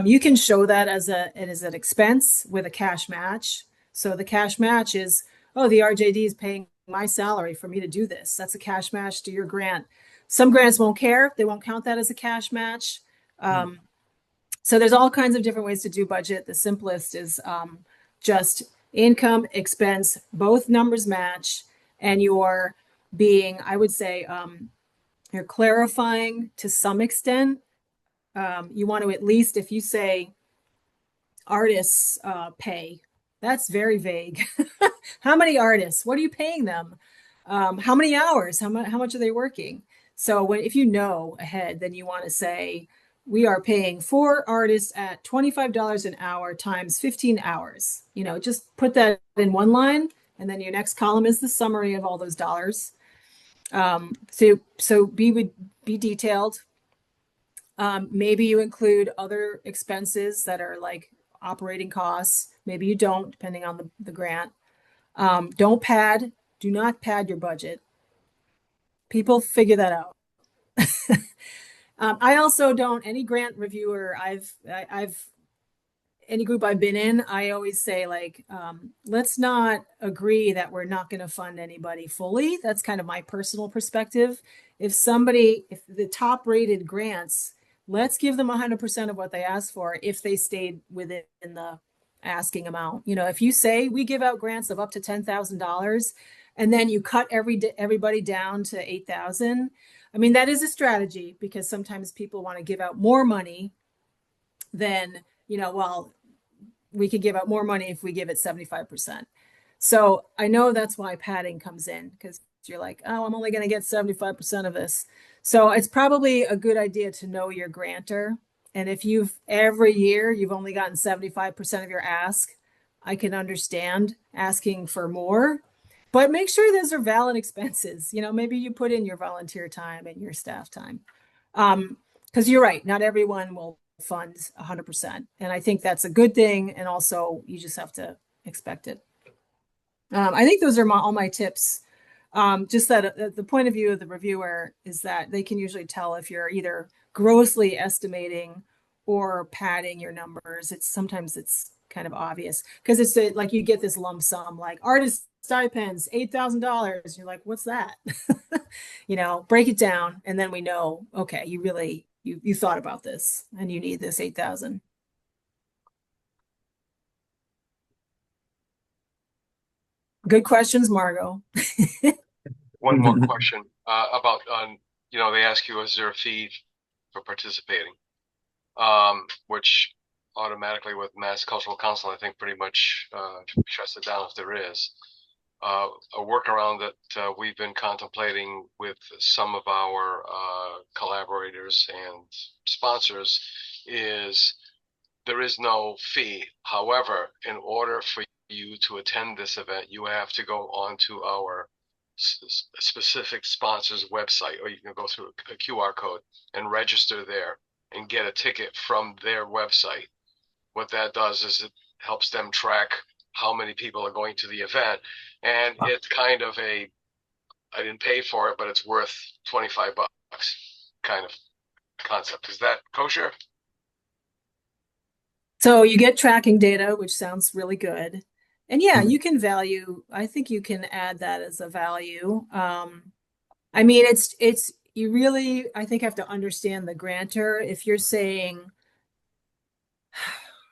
you can show that as an expense with a cash match. So the cash match is, oh, the RJD is paying my salary for me to do this. That's a cash match to your grant. Some grants won't care. They won't count that as a cash match. So there's all kinds of different ways to do budget. The simplest is just income, expense, both numbers match, and you're being, I would say, you're clarifying to some extent. You want to at least, if you say artists pay, that's very vague. How many artists? What are you paying them? How many hours? How much are they working? So if you know ahead, then you want to say, we are paying 4 artists at $25 an hour times 15 hours. Just put that in one line, and then your next column is the summary of all those dollars. So be detailed. Maybe you include other expenses that are like operating costs. Maybe you don't, depending on the grant. Do not pad your budget. People figure that out. I also don't, any grant reviewer any group I've been in, I always say, like, let's not agree that we're not going to fund anybody fully. That's kind of my personal perspective. If the top rated grants, let's give them 100% of what they asked for if they stayed within the asking amount. If you say we give out grants of up to $10,000 and then you cut everybody down to 8,000, I mean, that is a strategy because sometimes people want to give out more money than, well, we could give out more money if we give it 75%. So I know that's why padding comes in, because you're like, oh, I'm only going to get 75% of this. So it's probably a good idea to know your grantor. And if every year you've only gotten 75% of your ask, I can understand asking for more, but make sure those are valid expenses. Maybe you put in your volunteer time and your staff time. Because you're right, not everyone will fund 100%. And I think that's a good thing. And also, you just have to expect it. I think those are all my tips. Just that the point of view of the reviewer is that they can usually tell if you're either grossly estimating or padding your numbers. Sometimes it's kind of obvious because like you get this lump sum, like artist stipends, $8,000. You're like, what's that? Break it down, and then we know, okay, you thought about this and you need this 8,000. Good questions, Margot. One more question about they ask you, is there a fee for participating? Which automatically with Mass Cultural Council, I think pretty much shuts it down if there is. A workaround that we've been contemplating with some of our collaborators and sponsors is there is no fee. However, in order for you to attend this event, you have to go onto our specific sponsor's website, or you can go through a QR code and register there and get a ticket from their website. What that does is it helps them track how many people are going to the event, and it's kind of I didn't pay for it, but it's worth 25 bucks kind of concept. Is that kosher? So you get tracking data, which sounds really good. And yeah, you can I think you can add that as a value. I mean, you really, I think, have to understand the grantor. If you're saying,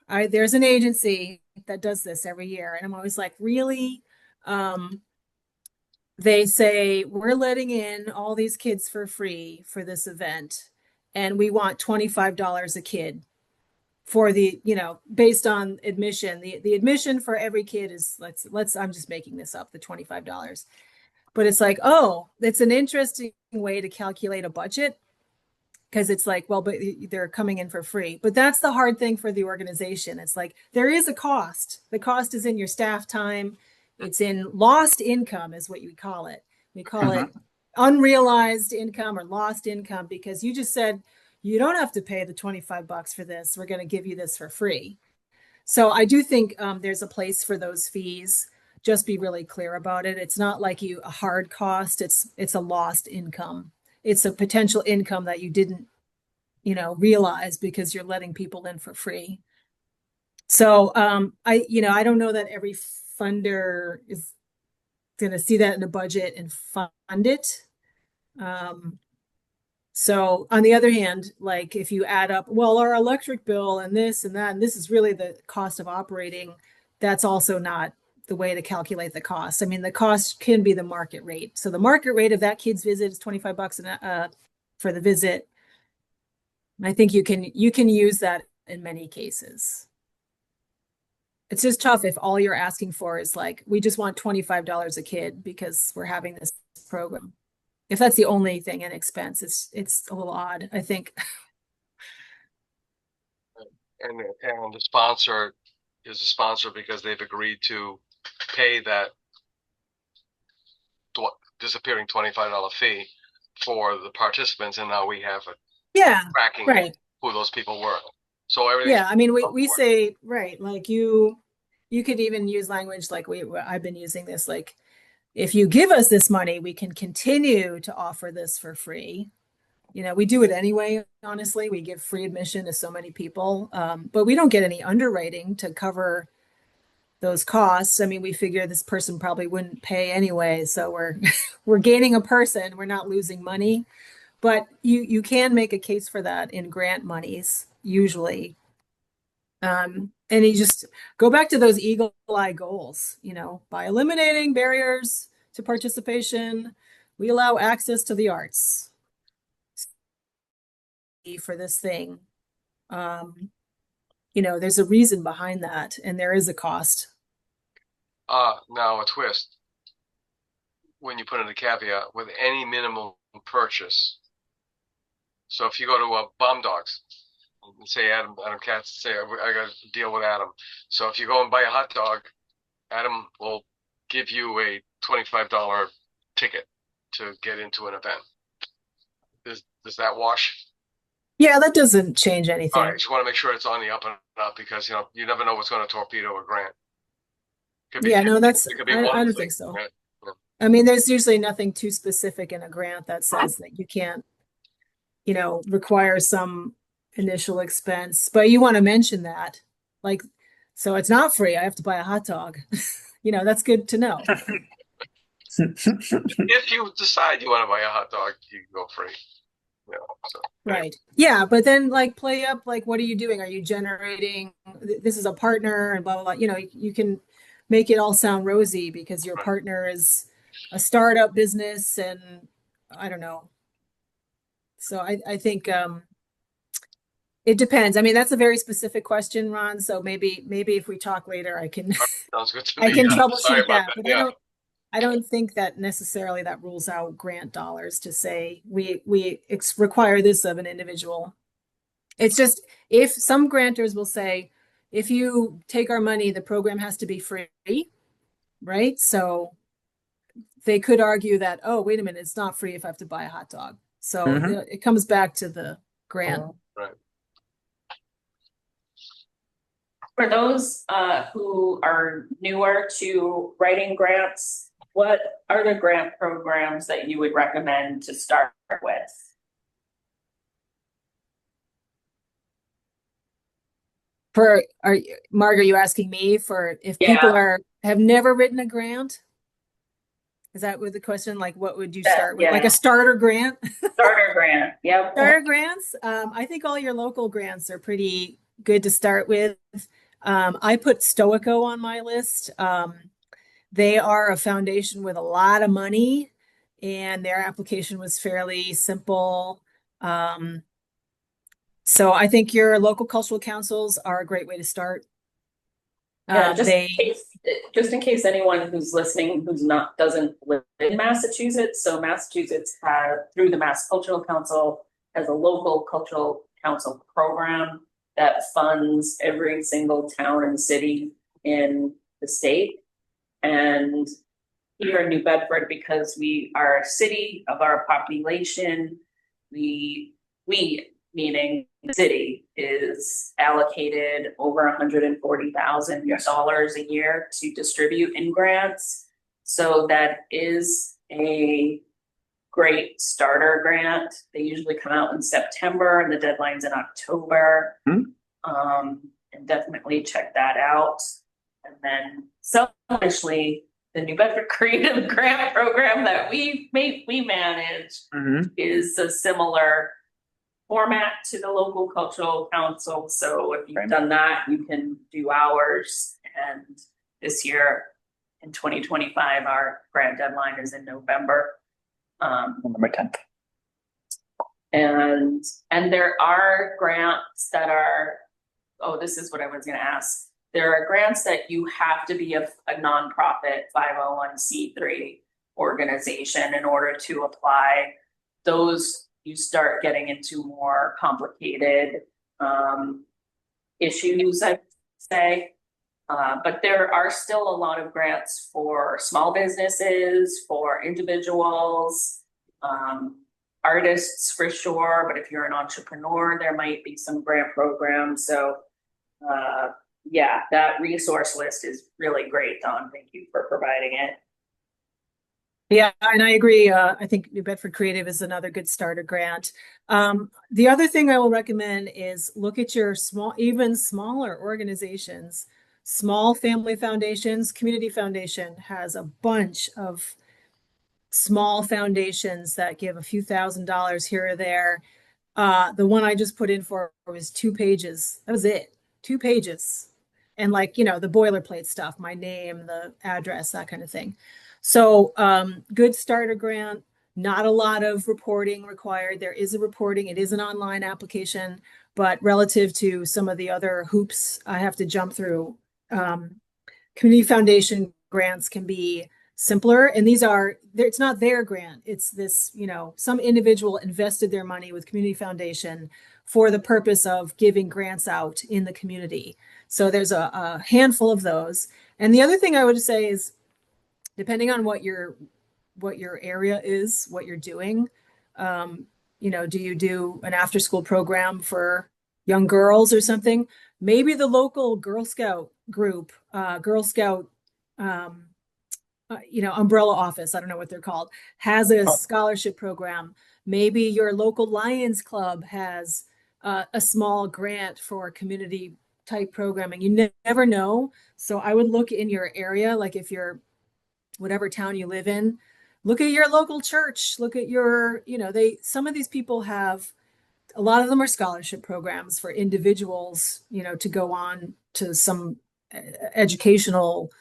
there's an agency that does this every year, and I'm always like, really? They say, we're letting in all these kids for free for this event, and we want $25 a kid for based on admission. The admission for every kid is, I'm just making this up, the $25. But it's like, oh, it's an interesting way to calculate a budget, because it's like, well, but they're coming in for free. But that's the hard thing for the organization. It's like, there is a cost. The cost is in your staff time. It's in lost income, is what we call it. We call it unrealized income or lost income, because you just said, you don't have to pay the 25 bucks for this. We're going to give you this for free. So I do think there's a place for those fees. Just be really clear about it. It's not like a hard cost. It's a lost income. It's a potential income that you didn't, realize because you're letting people in for free. So I don't know that every funder is going to see that in a budget and fund it. So on the other hand, like if you add up, well, our electric bill and this and that, and this is really the cost of operating, that's also not the way to calculate the cost. I mean, the cost can be the market rate. So the market rate of that kid's visit is 25 bucks for the visit. I think you can use that in many cases. It's just tough if all you're asking for is like, we just want $25 a kid because we're having this program. If that's the only thing in expense, it's a little odd, I think. And the sponsor is a sponsor because they've agreed to pay that disappearing $25 fee for the participants, and now we have tracking who those people were. So everything. Yeah, I mean, we say, right, like you could even use language like I've been using this, like, if you give us this money, we can continue to offer this for free. We do it anyway, honestly. We give free admission to so many people, but we don't get any underwriting to cover those costs. I mean, we figure this person probably wouldn't pay anyway, so we're gaining a person. We're not losing money, but you can make a case for that in grant monies usually. And you just go back to those eagle eye goals, by eliminating barriers to participation, we allow access to the arts for this thing. There's a reason behind that, and there is a cost. Now a twist. When you put in a caveat with any minimum purchase. So if you go to Bomb Dogs, and say Adam Katz, say I got to deal with Adam. So if you go and buy a hot dog, Adam will give you a $25 ticket to get into an event. Does that wash? Yeah, that doesn't change All right, anything. just want to make sure it's on the up and up because you never know what's going to torpedo a grant. Could be Yeah, no, it could be I one don't thing. think so. Right? I mean, there's usually nothing too specific in a grant that says that you can't, require some initial expense, but you want to mention that. Like, so it's not free. I have to buy a hot dog. That's good to know. If you decide you want to buy a hot dog, you can go free. So, Right. Yeah, but then play up what are you doing? Are you generating this is a partner and blah blah blah. You can make it all sound rosy because your right. partner is a startup business and I don't know. So I think it depends. I mean, that's a very specific question, Ron. So maybe if we talk later, I can Sounds good to I me. can Sorry troubleshoot about that. that. But Yeah. I don't think that necessarily that rules out grant dollars to say we require this of an individual. It's just if some grantors will say, if you take our money, the program has to be free, right? So they could argue that, oh, wait a minute, it's not free if I have to buy a hot dog. So it comes back to the grant. Right. For those who are newer to writing grants, what are the grant programs that you would recommend to start with? Marg, are you asking me for if Yeah. people have never written a grant? Is that what the question? Like, what would you start with? Yeah. Like a starter grant? Starter grant. Yep. Starter grants. I think all your local grants are pretty good to start with. I put Stoico on my list. They are a foundation with a lot of money, and their application was fairly simple. So I think your local cultural councils are a great way to start. Yeah, just in case anyone who's listening doesn't live in Massachusetts. So Massachusetts through the Mass Cultural Council has a local cultural council program that funds every single town and city in the state. And here in New Bedford, because we are a city of our population, we meaning the city is allocated over $140,000 a year to distribute in grants. So that is a great starter grant. They usually come out in September and the deadline's in October. And definitely check that out. And then selfishly, the New Bedford Creative Grant Program that we manage is a similar format to the local cultural council. So if you've done that, you can do ours. And this year in 2025, our grant deadline is in November. November 10th. And there are grants that are, this is what I was going to ask. There are grants that you have to be a nonprofit 501c3 organization in order to apply. Those you start getting into more complicated issues, I'd say. But there are still a lot of grants for small businesses, for individuals, artists for sure. But if you're an entrepreneur, there might be some grant programs. So yeah, that resource list is really great, Dawn. Thank you for providing it. Yeah, and I agree. I think New Bedford Creative is another good starter grant. The other thing I will recommend is look at your even smaller organizations. Small family foundations, Community Foundation has a bunch of small foundations that give a few $1,000s here or there. The one I just put in for was 2 pages. That was it, 2 pages. And the boilerplate stuff, my name, the address, that kind of thing. So good starter grant, not a lot of reporting required. There is a reporting, it is an online application, but relative to some of the other hoops I have to jump through, Community Foundation grants can be simpler. And it's not their grant. It's this, some individual invested their money with Community Foundation for the purpose of giving grants out in the community. So there's a handful of those. And the other thing I would say is, depending on what your area is, what you're doing, do you do an after school program for young girls or something? Maybe the local Girl Scout group, Girl Scout, umbrella office, I don't know what they're called, has a scholarship program. Maybe your local Lions Club has a small grant for community type programming. You never know. So I would look in your area, like if you're whatever town you live in, look at your local church, look at your, some of these people have, a lot of them are scholarship programs for individuals, to go on to some educational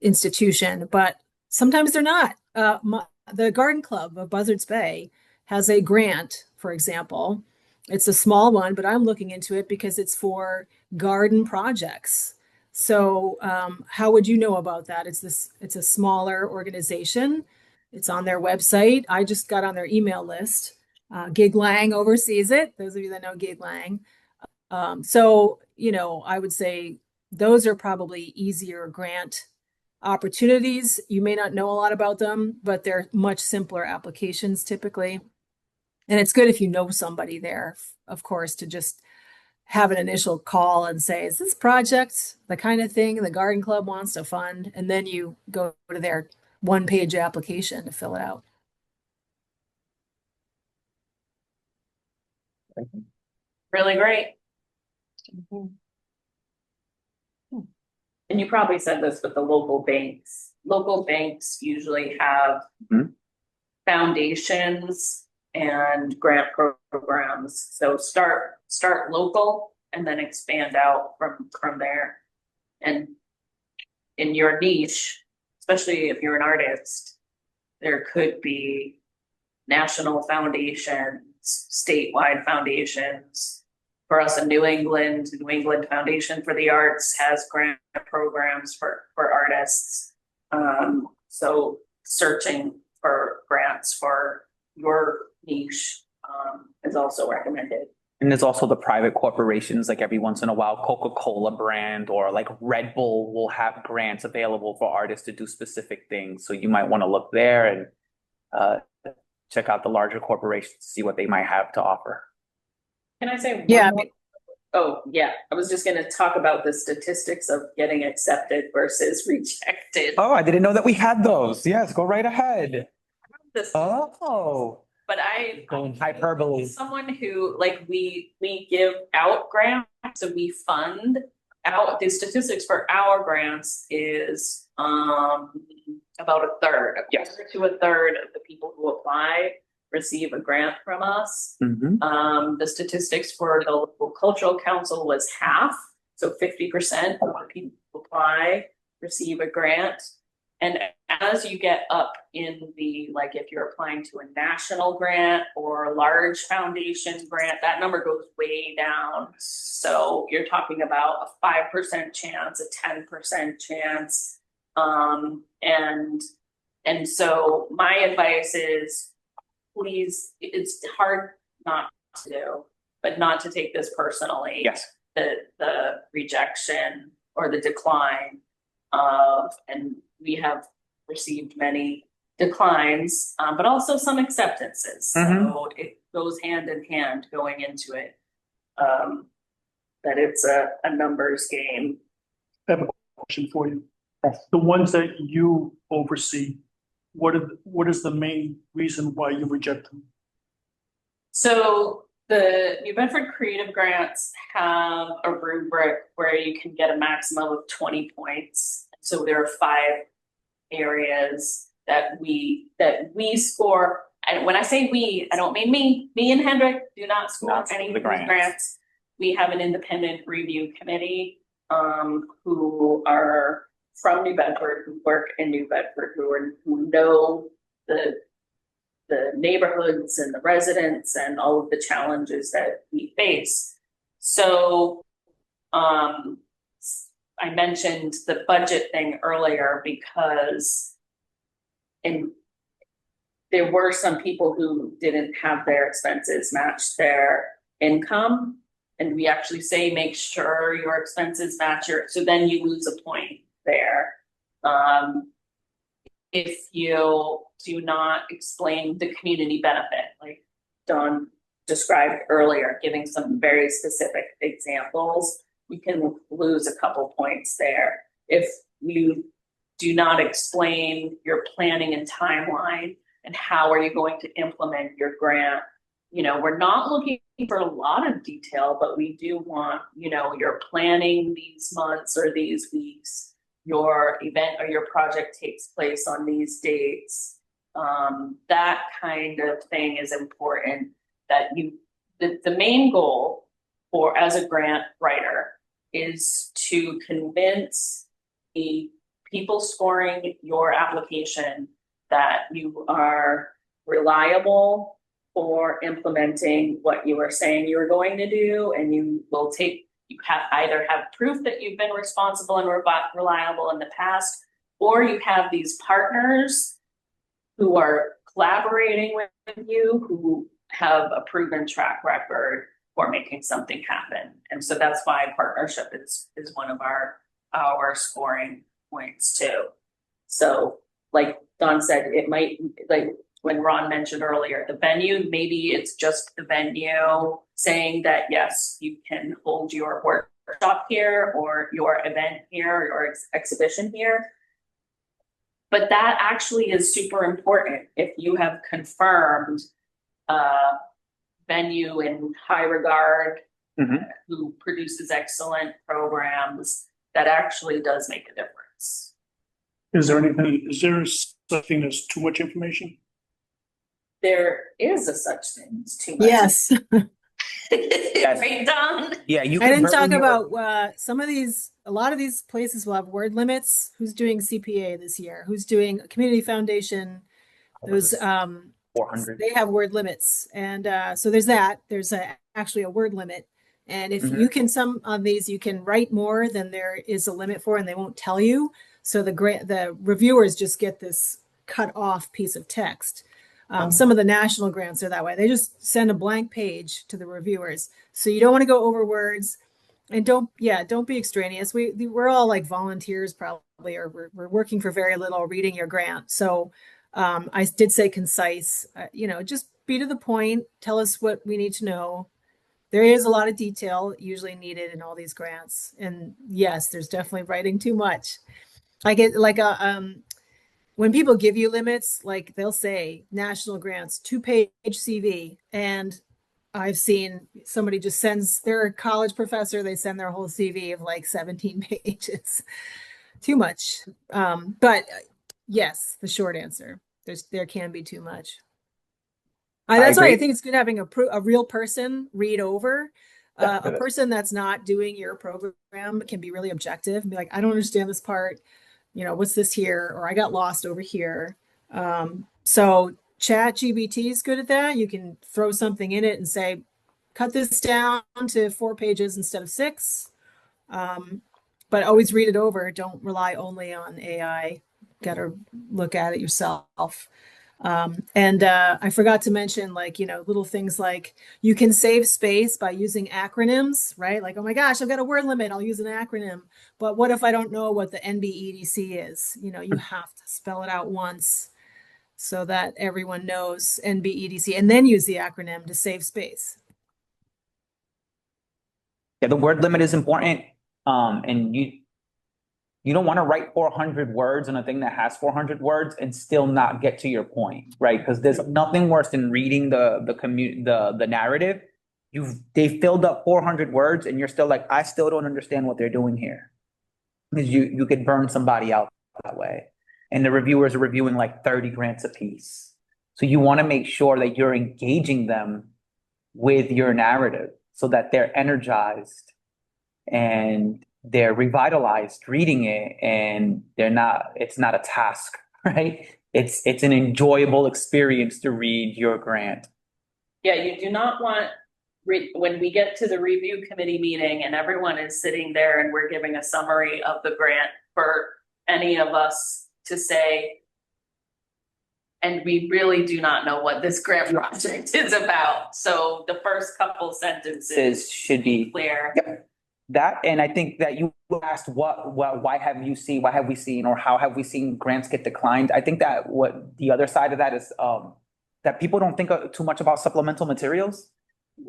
institution, but sometimes they're not. The Garden Club of Buzzards Bay has a grant, for example. It's a small one, but I'm looking into it because it's for garden projects. So how would you know about that? It's a smaller organization. It's on their website. I just got on their email list. Gig Lang oversees it. Those of you that know Gig Lang. So, I would say those are probably easier grant opportunities. You may not know a lot about them, but they're much simpler applications typically. And it's good if you know somebody there, of course, to just have an initial call and say, is this project the kind of thing the garden club wants to fund? And then you go to their one-page application to fill it out. Really great. And you probably said this, but the local banks usually have foundations and grant programs. So start local and then expand out from there. And in your niche, especially if you're an artist, there could be national foundations, statewide foundations. For us in New England Foundation for the Arts has grant programs for artists. So searching for grants for your niche is also recommended. And there's also the private corporations, like every once in a while, Coca-Cola brand or like Red Bull will have grants available for artists to do specific things. So you might want to look there and check out the larger corporations to see what they might have to offer. Can I say Yeah. one more? Oh, yeah. I was just going to talk about the statistics of getting accepted versus rejected. Oh, I didn't know that we had those. Yes, go right ahead. Oh. But Going hyperbole. Someone who we give out grants, so we fund out. The statistics for our grants is about a third. Yes. To a third of the people who apply receive a grant from us. The statistics for the local cultural council was half, so 50% of the people who apply receive a grant. And as you get up in the, if you're applying to a national grant or a large foundation grant, that number goes way down. So you're talking about a 5% chance, a 10% chance. And so my advice is, please, it's hard not to do, but not to take this personally. Yes. The rejection or the decline and we have received many declines, but also some acceptances. So it goes hand in hand going into it, that it's a numbers game. I have a question for you. The ones that you oversee, what is the main reason why you reject them? So the New Bedford Creative Grants have a rubric where you can get a maximum of 20 points. So there are 5 areas that we score. And when I say we, I don't mean me. Me and Hendrik do not score any of the grants. We have an independent review committee who are from New Bedford, who work in New Bedford, who know the neighborhoods and the residents and all of the challenges that we face. So I mentioned the budget thing earlier because there were some people who didn't have their expenses match their income. And we actually say, make sure your expenses match your, so then you lose a point there. If you do not explain the community benefit, like Dawn described earlier, giving some very specific examples, we can lose a couple points there. If you do not explain your planning and timeline and how are you going to implement your grant, you know, we're not looking for a lot of detail, but we do want, you know, you're planning these months or these weeks, your event or your project takes place on these dates. That kind of thing is important, that the main goal for, as a grant writer, is to convince the people scoring your application that you are reliable for implementing what you are saying you are going to do, and you will take, you have either have proof that you've been responsible and reliable in the past, or you have these partners who are collaborating with you, who have a proven track record for making something happen. And so that's why partnership is one of our scoring points too. So like Don said, it might, like when Ron mentioned earlier, the venue, maybe it's just the venue saying that, yes, you can hold your workshop here or your event here or exhibition here. But that actually is super important. If you have confirmed venue in high regard, who produces excellent programs, that actually does make a difference. Is there something that's too much information? There is a such thing as too much. Yes. Right, Don? Yeah, you I can didn't talk burn your- about a lot of these places will have word limits. Who's doing CPA this year? Who's doing Community Foundation? Those 400. they have word limits, and so there's that. There's actually a word limit, and if you can, some of these you can write more than there is a limit for, and they won't tell you. So the reviewers just get this cut off piece of text. Some of the national grants are that way. They just send a blank page to the reviewers. So you don't want to go over words, and don't be extraneous. We're all like volunteers probably, or we're working for very little reading your grant. So I did say concise, just be to the point. Tell us what we need to know. There is a lot of detail usually needed in all these grants. And yes, there's definitely writing too much. I get like when people give you limits, like they'll say national grants, 2-page CV. And I've seen somebody just sends their college professor, they send their whole CV of like 17 pages. Too much. But yes, the short answer, there can be too much. That's why I think it's good having a real person read over. A person that's not doing your program can be really objective and be like, I don't understand this part. What's this here? Or I got lost over here. So ChatGPT is good at that. You can throw something in it and say, cut this down to 4 pages instead of 6. But always read it over. Don't rely only on AI. Got to look at it yourself. And I forgot to mention, little things like you can save space by using acronyms, right? Like, oh my gosh, I've got a word limit. I'll use an acronym. But what if I don't know what the NBEDC is? You have to spell it out once so that everyone knows NBEDC, and then use the acronym to save space. Yeah, the word limit is important. And you don't want to write 400 words on a thing that has 400 words and still not get to your point, right? Because there's nothing worse than reading the narrative. They filled up 400 words and you're still like, I still don't understand what they're doing here. Because you could burn somebody out that way. And the reviewers are reviewing like 30 grants a piece. So you want to make sure that you're engaging them with your narrative so that they're energized and they're revitalized reading it, and it's not a task, right? It's an enjoyable experience to read your grant. Yeah, you do not want, when we get to the review committee meeting and everyone is sitting there and we're giving a summary of the grant, for any of us to say, And we really do not know what this grant project is about. So the first couple sentences Should be clear. Yep. That, and I think that you asked why have we seen, or how have we seen grants get declined? I think that what the other side of that is, that people don't think too much about supplemental materials.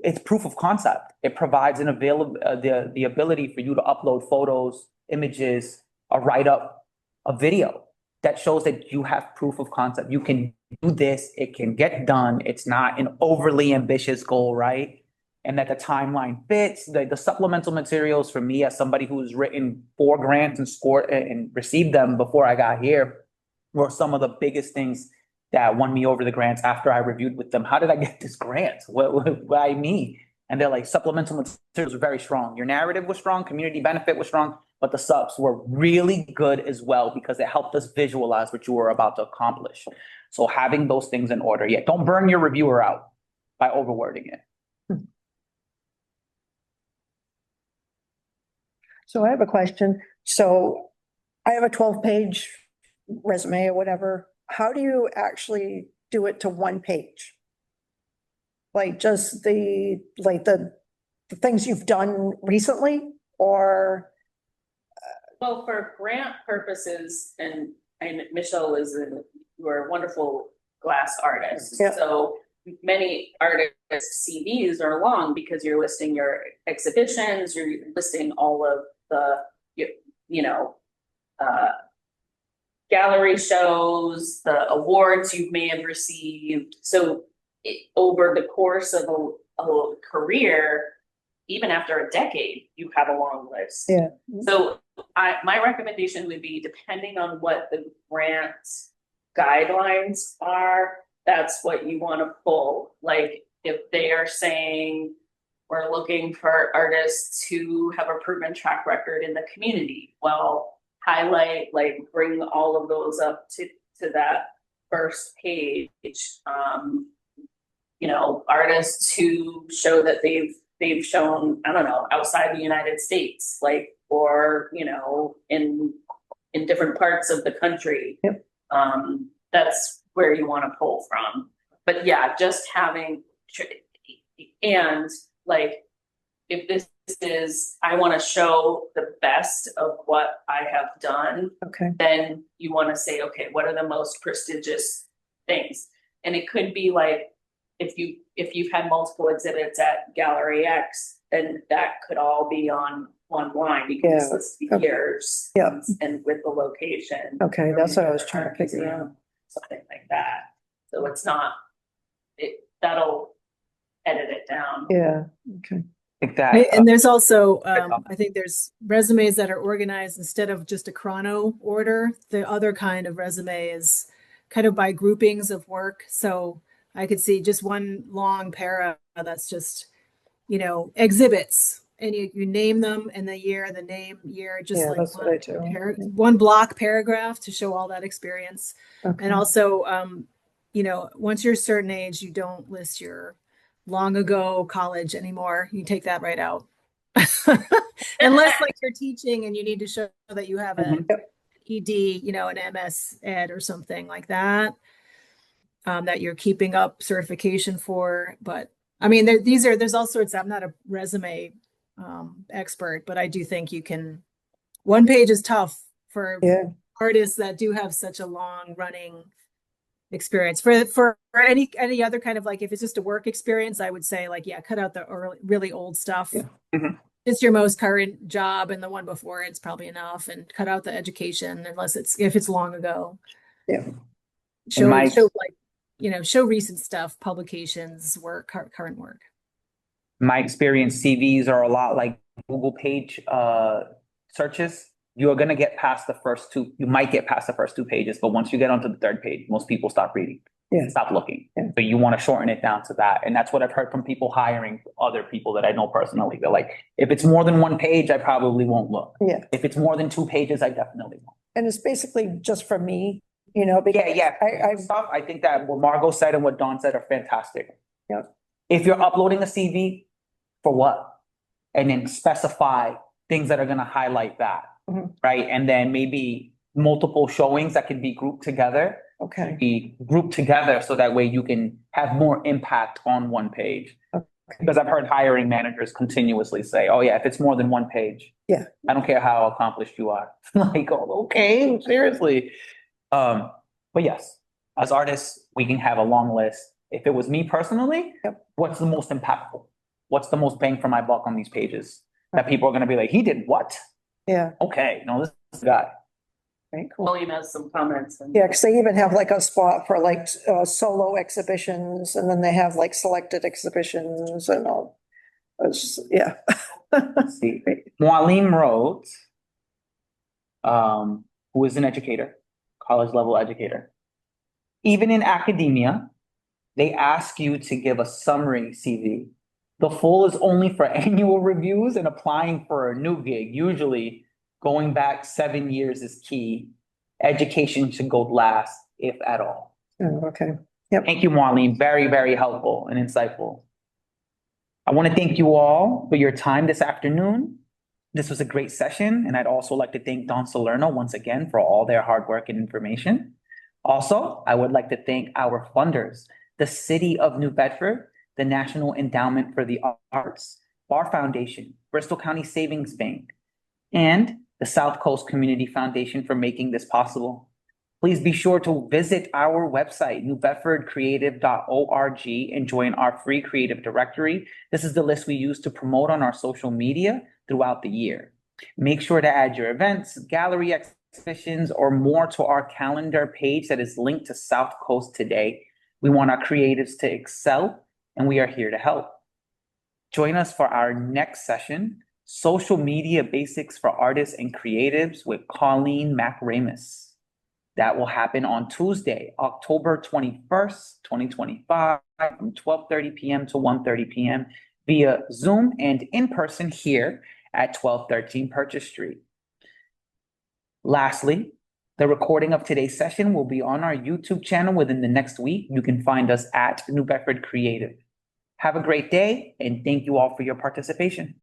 It's proof of concept. It provides an the ability for you to upload photos, images, a write-up, a video that shows that you have proof of concept. You can do this, it can get done. It's not an overly ambitious goal, right? And that the timeline fits. The supplemental materials for me, as somebody who's written 4 grants and scored and received them before I got here, were some of the biggest things that won me over the grants after I reviewed with them. How did I get this grant? Why me? And they're like, supplemental materials were very strong. Your narrative was strong, community benefit was strong, but the subs were really good as well because it helped us visualize what you were about to accomplish. So having those things in order, yeah, don't burn your reviewer out by overwording it. So I have a question. So I have a 12-page resume or whatever. How do you actually do it to 1 page? Like just the things you've done recently, or? Well, for grant purposes, and Michelle you're a wonderful glass artist. Yeah. So many artists' CVs are long because you're listing your exhibitions, you're listing all of the, gallery shows, the awards you may have received. So over the course of a career, even after a decade, you have a long list. Yeah. So my recommendation would be, depending on what the grant guidelines are, that's what you want to pull. Like if they are saying we're looking for artists who have a proven track record in the community, well, highlight, like bring all of those up to that first page. Artists who show that they've shown, I don't know, outside the United States, like, or, in different parts of the country. Yep. That's where you want to pull from. But yeah, just having, and like, if this is, I want to show the best of what I have done, Okay. then you want to say, okay, what are the most prestigious things? And it could be like, if you've had multiple exhibits at Gallery X, then that could all be on one line. You can just list the years, Yeah. and with the location. Okay, that's what I was trying to figure out. Something like that. So it's not, that'll edit it down. Yeah, okay. Like that. And there's also, I think there's resumes that are organized instead of just a chrono order. The other kind of resume is kind of by groupings of work. So I could see just one long para that's just, exhibits, and you name them and the year, the name, year, just Yeah, like that's what I do. one block paragraph to show all that experience. Okay. And also, once you're a certain age, you don't list your long ago college anymore. You take that right out. Unless like you're teaching and you need to show that you have an ED, an MS ed or something like that, that you're keeping up certification for. But I mean, there's all sorts. I'm not a resume expert, but I do think you can. 1 page is tough for artists that do have such a long running experience. For any other kind of, like, if it's just a work experience, I would say, like, cut out the really old stuff. It's your most current job, and the one before it's probably enough, and cut out the education if it's long ago. Show recent stuff, publications, work, current work. My experience, CVs are a lot like Google page searches. You're going to get past the first 2. You might get past the first 2 pages, but once you get onto the 3rd page, most people stop reading. Stop looking. But you want to shorten it down to that. And that's what I've heard from people hiring other people that I know personally. They're like, if it's more than 1 page, I probably won't look. If it's more than 2 pages, I definitely won't. And it's basically just for me, because I think that what Margot said and what Dawn said are fantastic. Yep. If you're uploading a CV, for what? And then specify things that are going to highlight that, right? And then maybe multiple showings that can be grouped together Okay, be grouped together so that way you can have more impact on one page. Because I've heard hiring managers continuously say, oh yeah, if it's more than one page. Yeah. I don't care how accomplished you are. Like, oh, okay, seriously. But yes, as artists, we can have a long list. If it was me personally, Yep. what's the most impactful? What's the most bang for my buck on these pages? That people are gonna be like, he did what? yeah, Okay, no, this guy. very cool. William has some comments and. Yeah, because they even have like a spot for like solo exhibitions, and then they have like selected exhibitions and all. Yeah. Let's see. Marlene wrote, who is an educator, college level educator. Even in academia, they ask you to give a summary CV. The full is only for annual reviews and applying for a new gig. Usually going back 7 years is key. Education should go last, if at all. Oh, okay. Thank you, Marlene. Very, very helpful and insightful. I want to thank you all for your time this afternoon. This was a great session, and I'd also like to thank Don Salerno once again for all their hard work and information. Also, I would like to thank our funders, the City of New Bedford, the National Endowment for the Arts, Barr Foundation, Bristol County Savings Bank, and the South Coast Community Foundation for making this possible. Please be sure to visit our website, newbedfordcreative.org, and join our free creative directory. This is the list we use to promote on our social media throughout the year. Make sure to add your events, gallery exhibitions, or more to our calendar page that is linked to South Coast Today. We want our creatives to excel, and we are here to help. Join us for our next session, Social Media Basics for Artists and Creatives with Colleen McRamus. That will happen on Tuesday, October 21st, 2025, from 12:30 p.m. to 1:30 p.m. via Zoom and in person here at 1213 Purchase Street. Lastly, the recording of today's session will be on our YouTube channel within the next week. You can find us at New Bedford Creative. Have a great day, and thank you all for your participation.